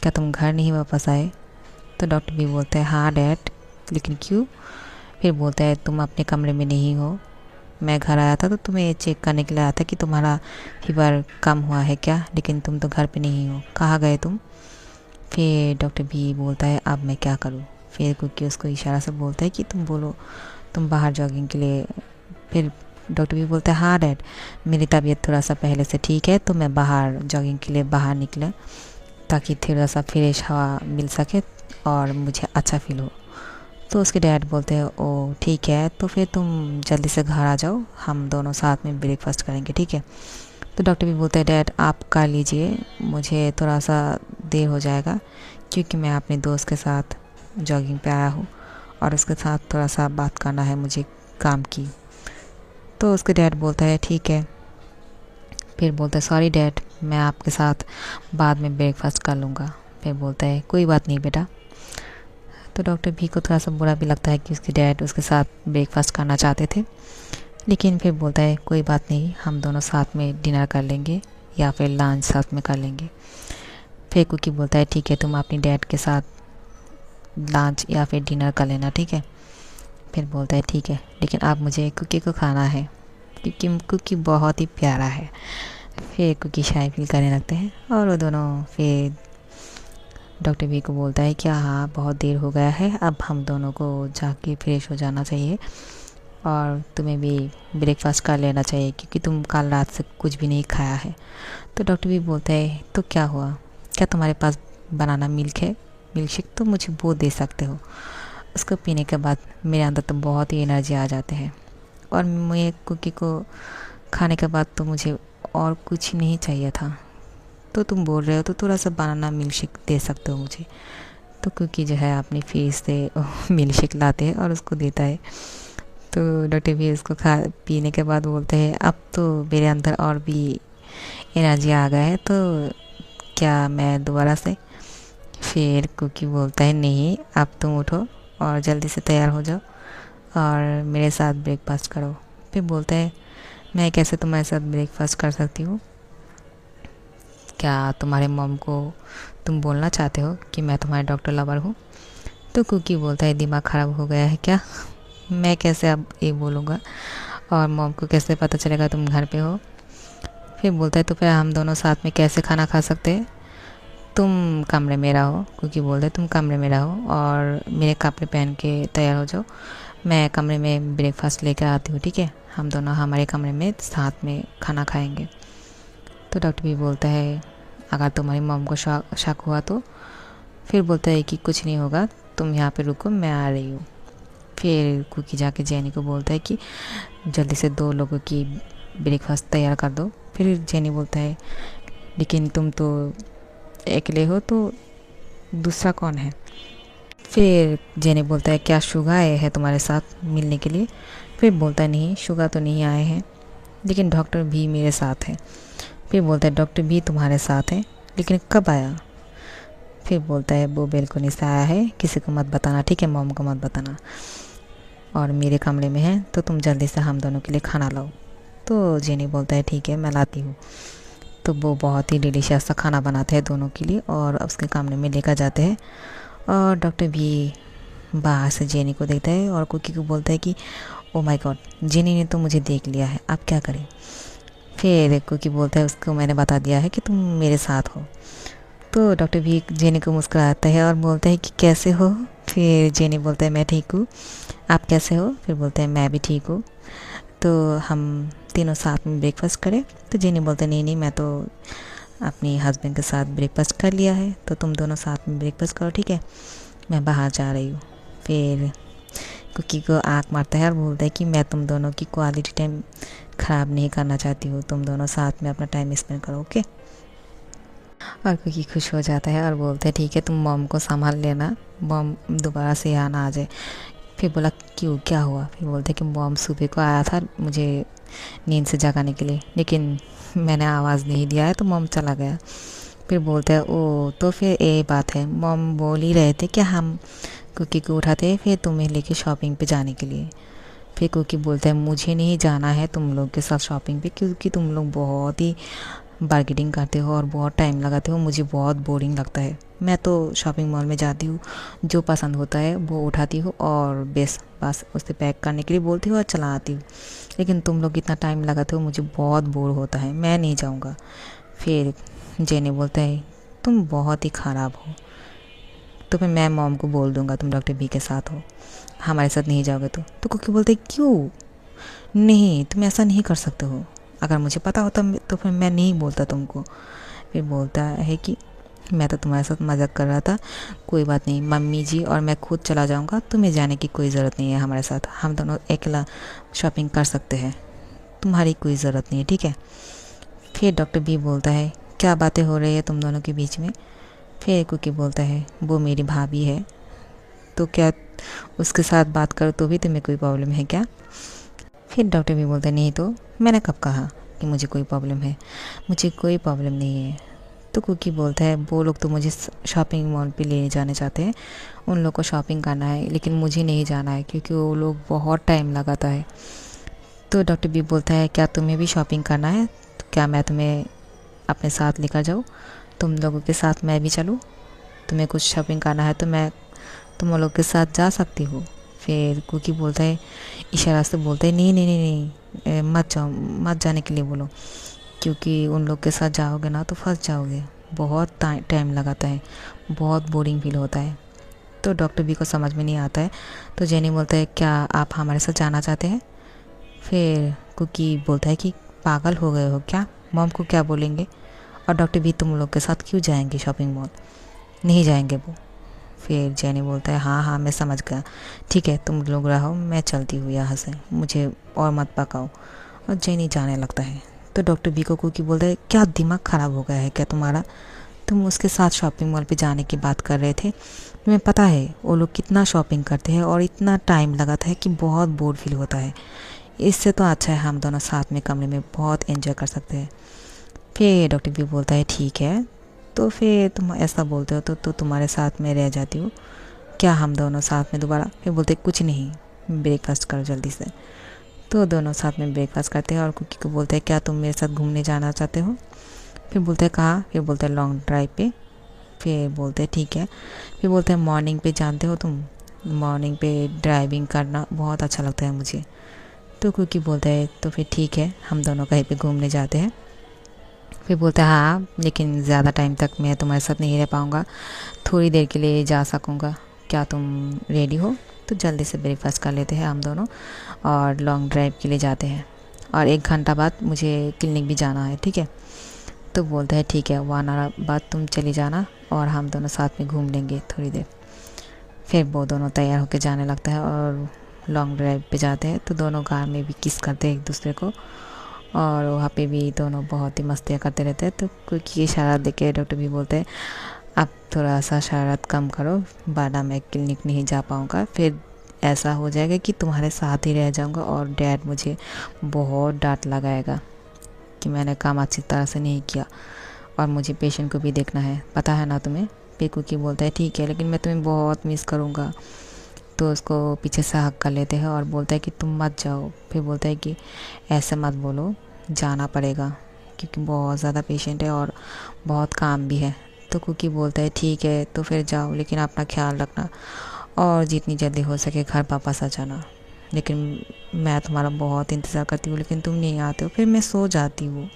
क्या तुम घर नहीं वापस आए? तो डॉक्टर बी बोलता है, हाँ डैड, लेकिन क्यों? फिर बोलता है, तुम अपने कमरे में नहीं हो, मैं घर आया था तो तुम्हें चेक करने के लिए आया था कि तुम्हारा फीवर कम हुआ है क्या, लेकिन तुम तो घर पे नहीं हो, कहाँ गए तुम? फिर डॉक्टर बी बोलता है, अब मैं क्या करूँ? फिर क्योंकि उसको इशारा से बोलता है कि तुम बोलो, तुम बाहर जॉगिंग के लिए। फिर डॉक्टर भी बोलता है, हाँ डैड, मेरी तबीयत थोड़ा सा पहले से ठीक है, तो मैं बाहर जॉगिंग के लिए बाहर निकला ताकि थोड़ा सा फ्रेश हवा मिल सके और मुझे अच्छा फील हो। तो उसके डैड बोलते हैं, ओ ठीक है, तो फिर तुम जल्दी से घर आ जाओ, हम दोनों साथ में ब्रेकफास्ट करेंगे, ठीक है? तो डॉक्टर भी बोलते हैं, डैड आप कर लीजिए, मुझे थोड़ा सा देर हो जाएगा क्योंकि मैं अपने दोस्त के साथ जॉगिंग पे आया हूँ और उसके साथ थोड़ा सा बात करना है मुझे काम की। तो उसके डैड बोलता है, ठीक है। फिर बोलता है, सॉरी डैड, मैं आपके साथ बाद में ब्रेकफास्ट कर लूँगा। फिर बोलता है, कोई बात नहीं बेटा। तो डॉक्टर भी को थोड़ा सा बुरा भी लगता है कि उसके डैड उसके साथ ब्रेकफास्ट करना चाहते थे, लेकिन फिर बोलता है, कोई बात नहीं, हम दोनों साथ में डिनर कर लेंगे, या फिर लंच साथ में कर लेंगे। फिर कुकी बोलता है ठीक है, तुम अपनी डैड के साथ लंच या फिर डिनर कर लेना, ठीक है। फिर बोलता है ठीक है, लेकिन अब मुझे कुकी को खाना है क्योंकि कुकी बहुत ही प्यारा है। फिर कुकी शाय फील करने लगते हैं और वो दोनों फिर डॉक्टर बी को बोलता है कि हाँ बहुत देर हो गया है, अब हम दोनों को जाके फ्रेश हो जाना चाहिए और तुम्हें भी ब्रेकफास्ट कर लेना चाहिए क्योंकि तुम कल रात से कुछ भी नहीं खाया है। तो डॉक्टर बी बोलता है तो क्या हुआ, क्या तुम्हारे पास बनाना मिल्क है, मिल्क शेक, तो मुझे वो दे सकते हो। उसको पीने के बाद मेरे अंदर तो बहुत ही एनर्जी आ जाते हैं और मैं कुकी को खाने के बाद तो मुझे और कुछ नहीं चाहिए था। तो तुम बोल रहे हो तो थोड़ा सा बनाना मिल्क शेक दे सकते हो मुझे। तो कुकी जो है अपनी फेस से मिल्क शेक लाते हैं और उसको देता है। तो डॉक्टर भी उसको खा पीने के बाद बोलते हैं अब तो मेरे अंदर और भी एनर्जी आ गया है, तो क्या मैं दोबारा से। फिर कुकी बोलता है नहीं, अब तुम उठो और जल्दी से तैयार हो जाओ और मेरे साथ ब्रेकफास्ट करो। फिर बोलता है मैं कैसे तुम्हारे साथ ब्रेकफास्ट कर सकती हूँ, क्या तुम्हारे मॉम को तुम बोलना चाहते हो कि मैं तुम्हारे डॉक्टर लवर हूँ। तो कुकी बोलता है दिमाग ख़राब हो गया है क्या, मैं कैसे अब ये बोलूँगा और मॉम को कैसे पता चलेगा तुम घर पे हो। फिर बोलता है तो फिर हम दोनों साथ में कैसे खाना खा सकते हैं, तुम कमरे में रहो। कुकी बोलता है तुम कमरे में रहो और मेरे कपड़े पहन के तैयार हो जाओ, मैं कमरे में ब्रेकफास्ट लेकर आती हूँ, ठीक है, हम दोनों हमारे कमरे में साथ में खाना खाएंगे। तो डॉक्टर भी बोलता है अगर तुम्हारी मॉम को शक हुआ तो। फिर बोलता है कि कुछ नहीं होगा, तुम यहाँ पे रुको, मैं आ रही हूँ। फिर कुकी जाके जेनी को बोलता है कि जल्दी से 2 लोगों की ब्रेकफास्ट तैयार कर दो। फिर जेनी बोलता है लेकिन तुम तो अकेले हो, तो दूसरा कौन है। फिर जेनी बोलता है क्या शुगा आए हैं तुम्हारे साथ मिलने के लिए। फिर बोलता है नहीं, शुगा तो नहीं आए हैं, लेकिन डॉक्टर भी मेरे साथ है। फिर बोलता है डॉक्टर भी तुम्हारे साथ है, लेकिन कब आया। फिर बोलता है वो बेलकोनी से आया है, किसी को मत बताना, ठीक है, मॉम को मत बताना, और मेरे कमरे में है, तो तुम जल्दी से हम दोनों के लिए खाना लाओ। तो जेनी बोलता है ठीक है मैं लाती हूँ। तो वो बहुत ही डिलीशियस सा खाना बनाते हैं दोनों के लिए और उसके कमरे में लेकर जाते हैं। और डॉक्टर भी बाहर से जेनी को देखता है और कुकी को बोलता है कि ओ माय गॉड, जेनी ने तो मुझे देख लिया है, अब क्या करें। फिर कुकी बोलता है उसको मैंने बता दिया है कि तुम मेरे साथ हो। तो डॉक्टर भी जेनी को मुस्कुराता है और बोलता है कि कैसे हो। फिर जेनी बोलता है मैं ठीक हूँ, आप कैसे हो। फिर बोलते हैं मैं भी ठीक हूँ, तो हम तीनों साथ में ब्रेकफास्ट करें। तो जेनी बोलते नहीं नहीं, मैं तो अपनी हस्बैंड के साथ ब्रेकफास्ट कर लिया है, तो तुम दोनों साथ में ब्रेकफास्ट करो, ठीक है, मैं बाहर जा रही हूँ। फिर कुकी को आँख मारता है और बोलता है कि मैं तुम दोनों की क्वालिटी टाइम ख़राब नहीं करना चाहती हूँ, तुम दोनों साथ में अपना टाइम स्पेंड करो, ओके। और कुकी खुश हो जाता है और बोलता है ठीक है, तुम मॉम को संभाल लेना, मॉम दोबारा से यहाँ ना आ जाए। फिर बोला क्यों, क्या हुआ। फिर बोलते कि मॉम सुबह को आया था मुझे नींद से जगाने के लिए, लेकिन मैंने आवाज़ नहीं दिया है तो मॉम चला गया। फिर बोलते हैं ओ तो फिर ये बात है, मॉम बोल ही रहे थे कि हम कुकी को उठाते फिर तुम्हें लेके शॉपिंग पे जाने के लिए। फिर कुकी बोलता है मुझे नहीं जाना है तुम लोग के साथ शॉपिंग पे, क्योंकि तुम लोग बहुत ही बार्गेनिंग करते हो और बहुत टाइम लगाते हो, मुझे बहुत बोरिंग लगता है। मैं तो शॉपिंग मॉल में जाती हूँ, जो पसंद होता है वो उठाती हूँ और बस उसे पैक करने के लिए बोलती हूँ और चला आती हूँ, लेकिन तुम लोग इतना टाइम लगाते हो, मुझे बहुत बोर होता है, मैं नहीं जाऊँगा। फिर जेनी बोलता है तुम बहुत ही ख़राब हो, तो फिर मैं मॉम को बोल दूँगा तुम डॉक्टर बी के साथ हो, हमारे साथ नहीं जाओगे तो कुकी बोलते क्यों नहीं, तुम ऐसा नहीं कर सकते हो, अगर मुझे पता होता तो फिर मैं नहीं बोलता तुमको। फिर बोलता है कि मैं तो तुम्हारे साथ मजाक कर रहा था, कोई बात नहीं, मम्मी जी और मैं खुद चला जाऊंगा, तुम्हें जाने की कोई ज़रूरत नहीं है हमारे साथ, हम दोनों अकेला शॉपिंग कर सकते हैं, तुम्हारी कोई ज़रूरत नहीं है, ठीक है। फिर डॉक्टर बी बोलता है क्या बातें हो रही है तुम दोनों के बीच में। फिर कुकी बोलता है वो मेरी भाभी है, तो क्या उसके साथ बात करो तो भी तुम्हें कोई प्रॉब्लम है क्या। फिर डॉक्टर भी बोलते नहीं, तो मैंने कब कहा कि मुझे कोई प्रॉब्लम है, मुझे कोई प्रॉब्लम नहीं है। तो कुकी बोलता है वो लोग तो मुझे शॉपिंग मॉल पे ले जाने चाहते हैं, उन लोग को शॉपिंग करना है, लेकिन मुझे नहीं जाना है क्योंकि वो लोग बहुत टाइम लगाता है। तो डॉक्टर भी बोलता है क्या तुम्हें भी शॉपिंग करना है, तो क्या मैं तुम्हें अपने साथ लेकर जाओ, तुम लोगों के साथ मैं भी चलूँ, तुम्हें कुछ शॉपिंग करना है तो मैं तुम लोग के साथ जा सकती हो। फिर कुकी बोलता है, इशारा से बोलता है, नहीं नहीं नहीं नहीं, मत जाओ, मत जाने के लिए बोलो, क्योंकि उन लोग के साथ जाओगे ना तो फंस जाओगे, बहुत टाइम लगाता है, बहुत बोरिंग फील होता है। तो डॉक्टर बी को समझ में नहीं आता है। तो जेनी बोलता है, क्या आप हमारे साथ जाना चाहते हैं? फिर कुकी बोलता है कि पागल हो गए हो क्या, मॉम को क्या बोलेंगे, और डॉक्टर बी तुम लोग के साथ क्यों जाएंगे शॉपिंग मॉल, नहीं जाएंगे वो। फिर जेनी बोलता है, हाँ हाँ मैं समझ गया, ठीक है तुम लोग रहो, मैं चलती हूँ यहाँ से, मुझे और मत पकाओ। और जेनी जाने लगता है। तो डॉक्टर बी को कुकी बोलता है, क्या दिमाग ख़राब हो गया है क्या तुम्हारा, तुम उसके साथ शॉपिंग मॉल पे जाने की बात कर रहे थे, तुम्हें पता है वो लोग कितना शॉपिंग करते हैं और इतना टाइम लगाता है कि बहुत बोर फील होता है, इससे तो अच्छा है हम दोनों साथ में कमरे में बहुत एंजॉय कर सकते हैं। फिर डॉक्टर बी बोलता है, ठीक है तो फिर तुम ऐसा बोलते हो तो तुम्हारे साथ में रह जाती हूँ, क्या हम दोनों साथ में दोबारा। फिर बोलते कुछ नहीं, ब्रेकफास्ट करो जल्दी से। तो दोनों साथ में ब्रेकफास्ट करते हैं और कुकी को बोलते हैं, क्या तुम मेरे साथ घूमने जाना चाहते हो। फिर बोलते हैं कहाँ, फिर बोलते हैं लॉन्ग ड्राइव पे। फिर बोलते हैं ठीक है। फिर बोलते हैं मॉर्निंग पे जानते हो तुम, मॉर्निंग पे ड्राइविंग करना बहुत अच्छा लगता है मुझे। तो कुकी बोलता है, तो फिर ठीक है हम दोनों कहीं पे घूमने जाते हैं। फिर बोलता है हाँ, लेकिन ज़्यादा टाइम तक मैं तुम्हारे साथ नहीं रह पाऊँगा, थोड़ी देर के लिए जा सकूँगा, क्या तुम रेडी हो। तो जल्दी से ब्रेकफास्ट कर लेते हैं हम दोनों और लॉन्ग ड्राइव के लिए जाते हैं, और 1 घंटा बाद मुझे क्लिनिक भी जाना है, ठीक है। तो बोलता है ठीक है, 1 आवर बाद तुम चली जाना और हम दोनों साथ में घूम लेंगे थोड़ी देर। फिर वो दोनों तैयार होकर जाने लगता है और लॉन्ग ड्राइव पे जाते हैं। तो दोनों कार में भी किस करते हैं एक दूसरे को, और वहाँ पे भी दोनों बहुत ही मस्तियाँ करते रहते हैं। तो कुकी इशारा देख के डॉक्टर भी बोलते हैं, अब थोड़ा सा शरारत कम करो, वरना मैं क्लिनिक नहीं जा पाऊँगा, फिर ऐसा हो जाएगा कि तुम्हारे साथ ही रह जाऊँगा और डैड मुझे बहुत डांट लगाएगा कि मैंने काम अच्छी तरह से नहीं किया, और मुझे पेशेंट को भी देखना है, पता है ना तुम्हें। फिर कुकी बोलता है ठीक है, लेकिन मैं तुम्हें बहुत मिस करूँगा। तो उसको पीछे से हक कर लेते हैं और बोलता है कि तुम मत जाओ। फिर बोलता है कि ऐसे मत बोलो, जाना पड़ेगा, क्योंकि बहुत ज़्यादा पेशेंट है और बहुत काम भी है। तो कुकी बोलता है ठीक है तो फिर जाओ, लेकिन अपना ख्याल रखना और जितनी जल्दी हो सके घर वापस आ जाना। लेकिन मैं तुम्हारा बहुत इंतज़ार करती हूँ, लेकिन तुम नहीं आते हो, फिर मैं सो जाती हूँ।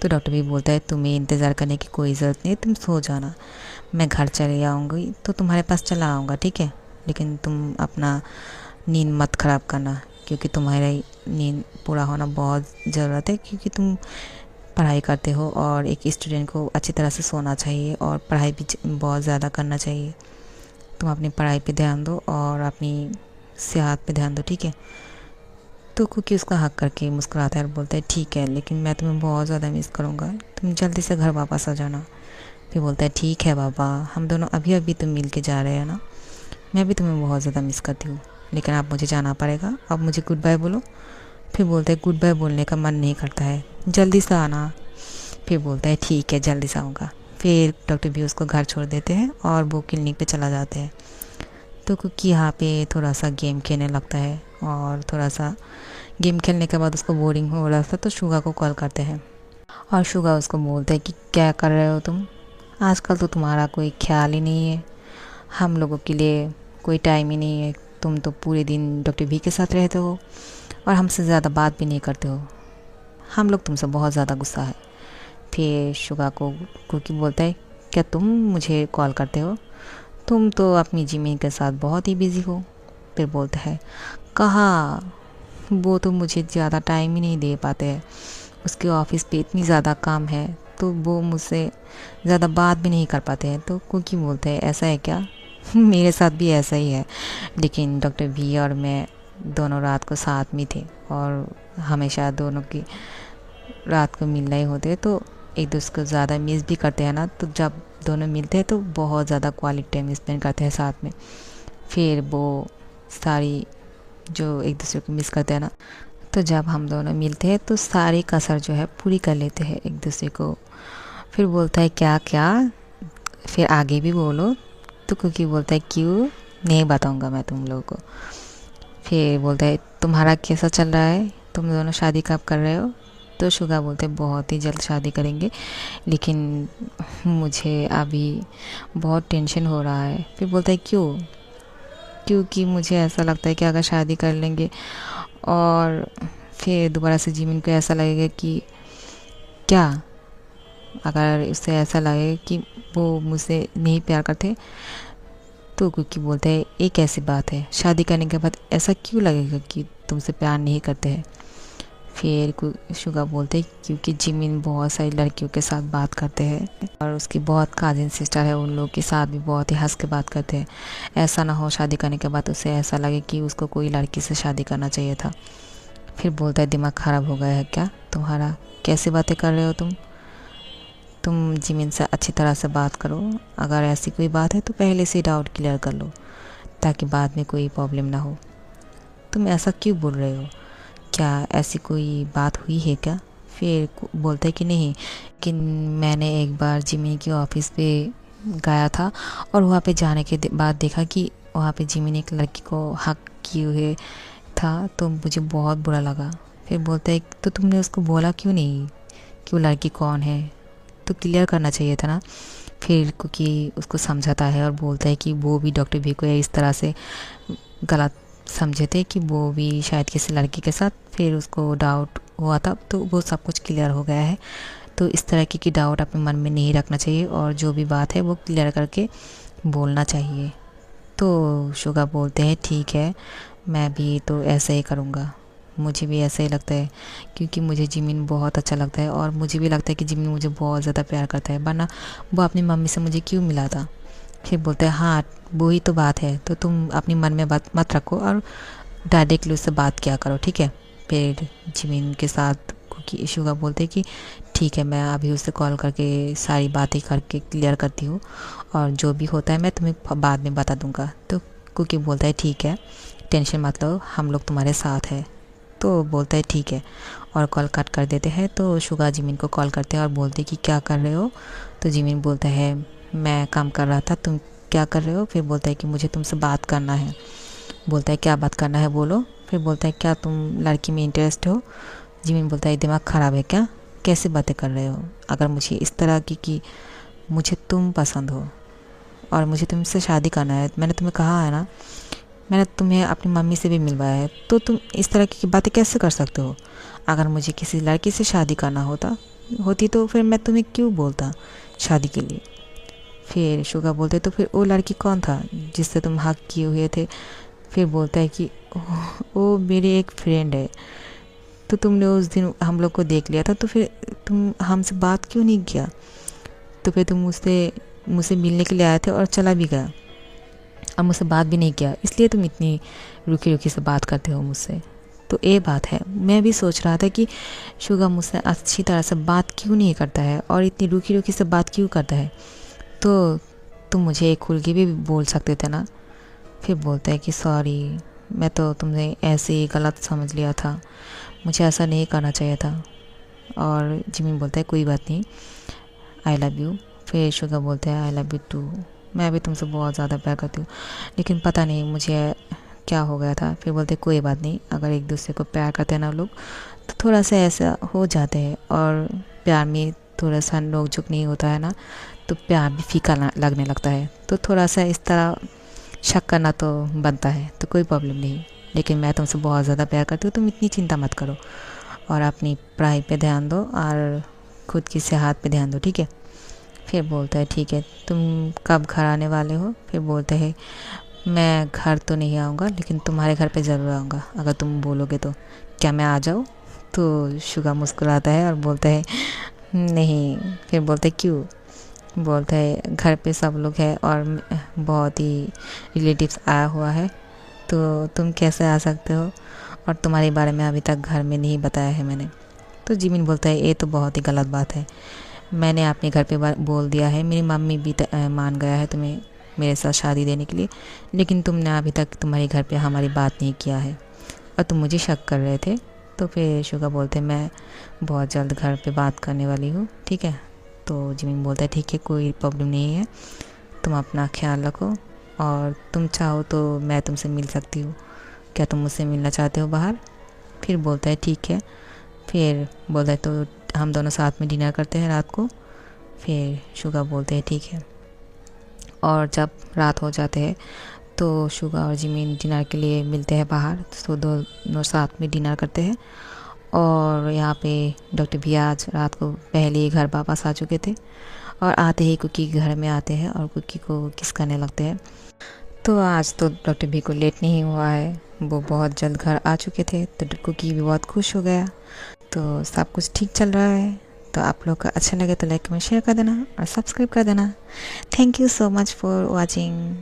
तो डॉक्टर भी बोलता है, तुम्हें इंतज़ार करने की कोई ज़रूरत नहीं, तुम सो जाना, मैं घर चले आऊँगी तो तुम्हारे पास चला आऊँगा, ठीक है। लेकिन तुम अपना नींद मत ख़राब करना, क्योंकि तुम्हारा नींद पूरा होना बहुत ज़रूरत है, क्योंकि तुम पढ़ाई करते हो और एक स्टूडेंट को अच्छी तरह से सोना चाहिए और पढ़ाई भी बहुत ज़्यादा करना चाहिए। तुम अपनी पढ़ाई पे ध्यान दो और अपनी सेहत पे ध्यान दो, ठीक है। तो कुकी उसका हक करके मुस्कुराता है और बोलता है ठीक है, लेकिन मैं तुम्हें बहुत ज़्यादा मिस करूँगा, तुम जल्दी से घर वापस आ जाना। फिर बोलता है ठीक है बाबा, हम दोनों अभी अभी तो मिल के जा रहे हैं ना, मैं भी तुम्हें बहुत ज़्यादा मिस करती हूँ, लेकिन अब मुझे जाना पड़ेगा, अब मुझे गुड बाय बोलो। फिर बोलता है गुड बाय बोलने का मन नहीं करता है, जल्दी से आना। फिर बोलता है ठीक है जल्दी से आऊँगा। फिर डॉक्टर भी उसको घर छोड़ देते हैं और वो क्लिनिक पे चला जाते हैं। तो कुकी यहाँ पे थोड़ा सा गेम खेलने लगता है, और थोड़ा सा गेम खेलने के बाद उसको बोरिंग हो रहा था, तो शुगा को कॉल करते हैं और शुगा उसको बोलते हैं कि क्या कर रहे हो तुम, आजकल तो तुम्हारा कोई ख्याल ही नहीं है, हम लोगों के लिए कोई टाइम ही नहीं है, तुम तो पूरे दिन डॉक्टर भी के साथ रहते हो और हमसे ज़्यादा बात भी नहीं करते हो, हम लोग तुमसे बहुत ज़्यादा गुस्सा है। फिर शुगा को कुकी बोलता है, क्या तुम मुझे कॉल करते हो, तुम तो अपनी जिमी के साथ बहुत ही बिज़ी हो। फिर बोलता है, कहाँ, वो तो मुझे ज़्यादा टाइम ही नहीं दे पाते हैं, उसके ऑफिस पे इतनी ज़्यादा काम है तो वो मुझसे ज़्यादा बात भी नहीं कर पाते हैं। तो कुकी बोलते हैं, ऐसा है क्या मेरे साथ भी ऐसा ही है, लेकिन डॉक्टर भी और मैं दोनों रात को साथ में थे और हमेशा दोनों की रात को मिलना ही होते हैं, तो एक दूसरे को ज़्यादा मिस भी करते हैं ना, तो जब दोनों मिलते हैं तो बहुत ज़्यादा क्वालिटी टाइम स्पेंड करते हैं साथ में। फिर वो सारी जो एक दूसरे को मिस करते हैं ना, तो जब हम दोनों मिलते हैं तो सारी कसर जो है पूरी कर लेते हैं एक दूसरे को। फिर बोलता है क्या क्या, फिर आगे भी बोलो। तो कुकी बोलता है क्यों, नहीं बताऊंगा मैं तुम लोगों को। फिर बोलता है तुम्हारा कैसा चल रहा है, तुम दोनों शादी कब कर रहे हो। तो शुगा बोलते बहुत ही जल्द शादी करेंगे, लेकिन मुझे अभी बहुत टेंशन हो रहा है। फिर बोलता है क्यों? क्योंकि मुझे ऐसा लगता है कि अगर शादी कर लेंगे और फिर दोबारा से जिमिन को ऐसा लगेगा कि क्या, अगर उससे ऐसा लगे कि वो मुझसे नहीं प्यार करते, तो क्योंकि बोलते हैं एक कैसी बात है, शादी करने के बाद ऐसा क्यों लगेगा कि तुमसे प्यार नहीं करते हैं। फिर शुगा बोलते हैं क्योंकि जिमिन बहुत सारी लड़कियों के साथ बात करते हैं और उसकी बहुत काजिन सिस्टर है, उन लोग के साथ भी बहुत ही हंस के बात करते हैं। ऐसा ना हो शादी करने के बाद उसे ऐसा लगे कि उसको कोई लड़की से शादी करना चाहिए था। फिर बोलता है दिमाग ख़राब हो गया है क्या तुम्हारा, कैसी बातें कर रहे हो तुम जिमिन से अच्छी तरह से बात करो। अगर ऐसी कोई बात है तो पहले से डाउट क्लियर कर लो, ताकि बाद में कोई प्रॉब्लम ना हो। तुम ऐसा क्यों बोल रहे हो, क्या ऐसी कोई बात हुई है क्या? फिर बोलता है कि नहीं, कि मैंने एक बार जिमिन के ऑफिस पे गया था और वहाँ पे जाने के बाद देखा कि वहाँ पे जिमिन एक लड़की को हक किए हुए था, तो मुझे बहुत बुरा लगा। फिर बोलता है तो तुमने उसको बोला क्यों नहीं कि वो लड़की कौन है, तो क्लियर करना चाहिए था ना। फिर क्योंकि उसको समझाता है और बोलता है कि वो भी डॉक्टर भी को इस तरह से गलत समझे थे कि वो भी शायद किसी लड़की के साथ, फिर उसको डाउट हुआ था, तो वो सब कुछ क्लियर हो गया है। तो इस तरह की डाउट अपने मन में नहीं रखना चाहिए और जो भी बात है वो क्लियर करके बोलना चाहिए। तो शुगा बोलते हैं ठीक है, मैं भी तो ऐसे ही करूँगा, मुझे भी ऐसा ही लगता है, क्योंकि मुझे जिमिन बहुत अच्छा लगता है और मुझे भी लगता है कि जिमिन मुझे बहुत ज़्यादा प्यार करता है, वरना वो अपनी मम्मी से मुझे क्यों मिला था। फिर बोलते हैं हाँ वही तो बात है, तो तुम अपनी मन में बात मत रखो और डायरेक्टली उससे बात किया करो, ठीक है। फिर जिमिन के साथ क्योंकि शुगा बोलते हैं कि ठीक है, मैं अभी उससे कॉल करके सारी बातें करके क्लियर करती हूँ और जो भी होता है मैं तुम्हें बाद में बता दूँगा। तो कुकी बोलता है ठीक है, टेंशन मत लो, हम लोग तुम्हारे साथ हैं। तो बोलता है ठीक है और कॉल कट कर देते हैं। तो शुगा जिमिन को कॉल करते हैं और बोलते हैं कि क्या कर रहे हो। तो जिमिन बोलता है मैं काम कर रहा था, तुम क्या कर रहे हो। फिर बोलता है कि मुझे तुमसे बात करना है। बोलता है क्या बात करना है बोलो। फिर बोलता है क्या तुम लड़की में इंटरेस्ट हो। जिमिन बोलता है दिमाग ख़राब है क्या, कैसे बातें कर रहे हो। अगर मुझे इस तरह की कि मुझे तुम पसंद हो और मुझे तुमसे शादी करना है, मैंने तुम्हें कहा है ना, मैंने तुम्हें अपनी मम्मी से भी मिलवाया है, तो तुम इस तरह की बातें कैसे कर सकते हो। अगर मुझे किसी लड़की से शादी करना होती तो फिर मैं तुम्हें क्यों बोलता शादी के लिए। फिर शुगा बोलते तो फिर वो लड़की कौन था जिससे तुम हक किए हुए थे। फिर बोलता है कि वो मेरी एक फ्रेंड है, तो तुमने उस दिन हम लोग को देख लिया था, तो फिर तुम हमसे बात क्यों नहीं किया। तो फिर तुम मुझसे मिलने के लिए आए थे और चला भी गया और मुझसे बात भी नहीं किया, इसलिए तुम इतनी रुकी रुकी से बात करते हो मुझसे। तो ये बात है, मैं भी सोच रहा था कि शुगा मुझसे अच्छी तरह से बात क्यों नहीं करता है और इतनी रुकी रुकी से बात क्यों करता है, तो तुम मुझे एक खुल के भी बोल सकते थे ना। फिर बोलता है कि सॉरी, मैं तो तुमने ऐसे ही गलत समझ लिया था, मुझे ऐसा नहीं करना चाहिए था। और जिमिन बोलता है कोई बात नहीं, आई लव यू। फिर शुगा बोलते हैं आई लव यू टू, मैं भी तुमसे बहुत ज़्यादा प्यार करती हूँ, लेकिन पता नहीं मुझे क्या हो गया था। फिर बोलते कोई बात नहीं, अगर एक दूसरे को प्यार करते हैं ना लोग, तो थोड़ा सा ऐसा हो जाते हैं और प्यार में थोड़ा सा नोक झोंक नहीं होता है ना, तो प्यार भी फीका लगने लगता है। तो थोड़ा सा इस तरह शक करना तो बनता है, तो कोई प्रॉब्लम नहीं, लेकिन मैं तुमसे बहुत ज़्यादा प्यार करती हूँ, तुम इतनी चिंता मत करो और अपनी पढ़ाई पे ध्यान दो और खुद की सेहत पे ध्यान दो, ठीक है। फिर बोलता है ठीक है, तुम कब घर आने वाले हो। फिर बोलते हैं मैं घर तो नहीं आऊँगा, लेकिन तुम्हारे घर पे ज़रूर आऊँगा, अगर तुम बोलोगे तो क्या मैं आ जाऊँ। तो शुगा मुस्कुराता है और बोलता है नहीं। फिर बोलते क्यों। बोलता है घर पे सब लोग हैं और बहुत ही रिलेटिव्स आया हुआ है, तो तुम कैसे आ सकते हो, और तुम्हारे बारे में अभी तक घर में नहीं बताया है मैंने। तो जिमिन बोलता है ये तो बहुत ही गलत बात है, मैंने अपने घर पे बोल दिया है, मेरी मम्मी भी मान गया है तुम्हें मेरे साथ शादी देने के लिए, लेकिन तुमने अभी तक तुम्हारे घर पे हमारी बात नहीं किया है और तुम मुझे शक कर रहे थे। तो फिर शुगा बोलते मैं बहुत जल्द घर पे बात करने वाली हूँ, ठीक है। तो जिमिन बोलता है ठीक है, कोई प्रॉब्लम नहीं है, तुम अपना ख्याल रखो और तुम चाहो तो मैं तुमसे मिल सकती हूँ, क्या तुम मुझसे मिलना चाहते हो बाहर। फिर बोलता है ठीक है, फिर बोलता है तो हम दोनों साथ में डिनर करते हैं रात को। फिर शुगा बोलते हैं ठीक है। और जब रात हो जाते हैं तो शुगा और जिमिन डिनर के लिए मिलते हैं बाहर, तो दोनों साथ में डिनर करते हैं। और यहाँ पे डॉक्टर भी आज रात को पहले ही घर वापस आ चुके थे और आते ही कुकी के घर में आते हैं और कुकी को किस करने लगते हैं। तो आज तो डॉक्टर भी को लेट नहीं हुआ है, वो बहुत जल्द घर आ चुके थे, तो कुकी भी बहुत खुश हो गया। तो सब कुछ ठीक चल रहा है। तो आप लोग का अच्छा लगे तो लाइक कमेंट शेयर कर देना और सब्सक्राइब कर देना। Thank you so much for watching.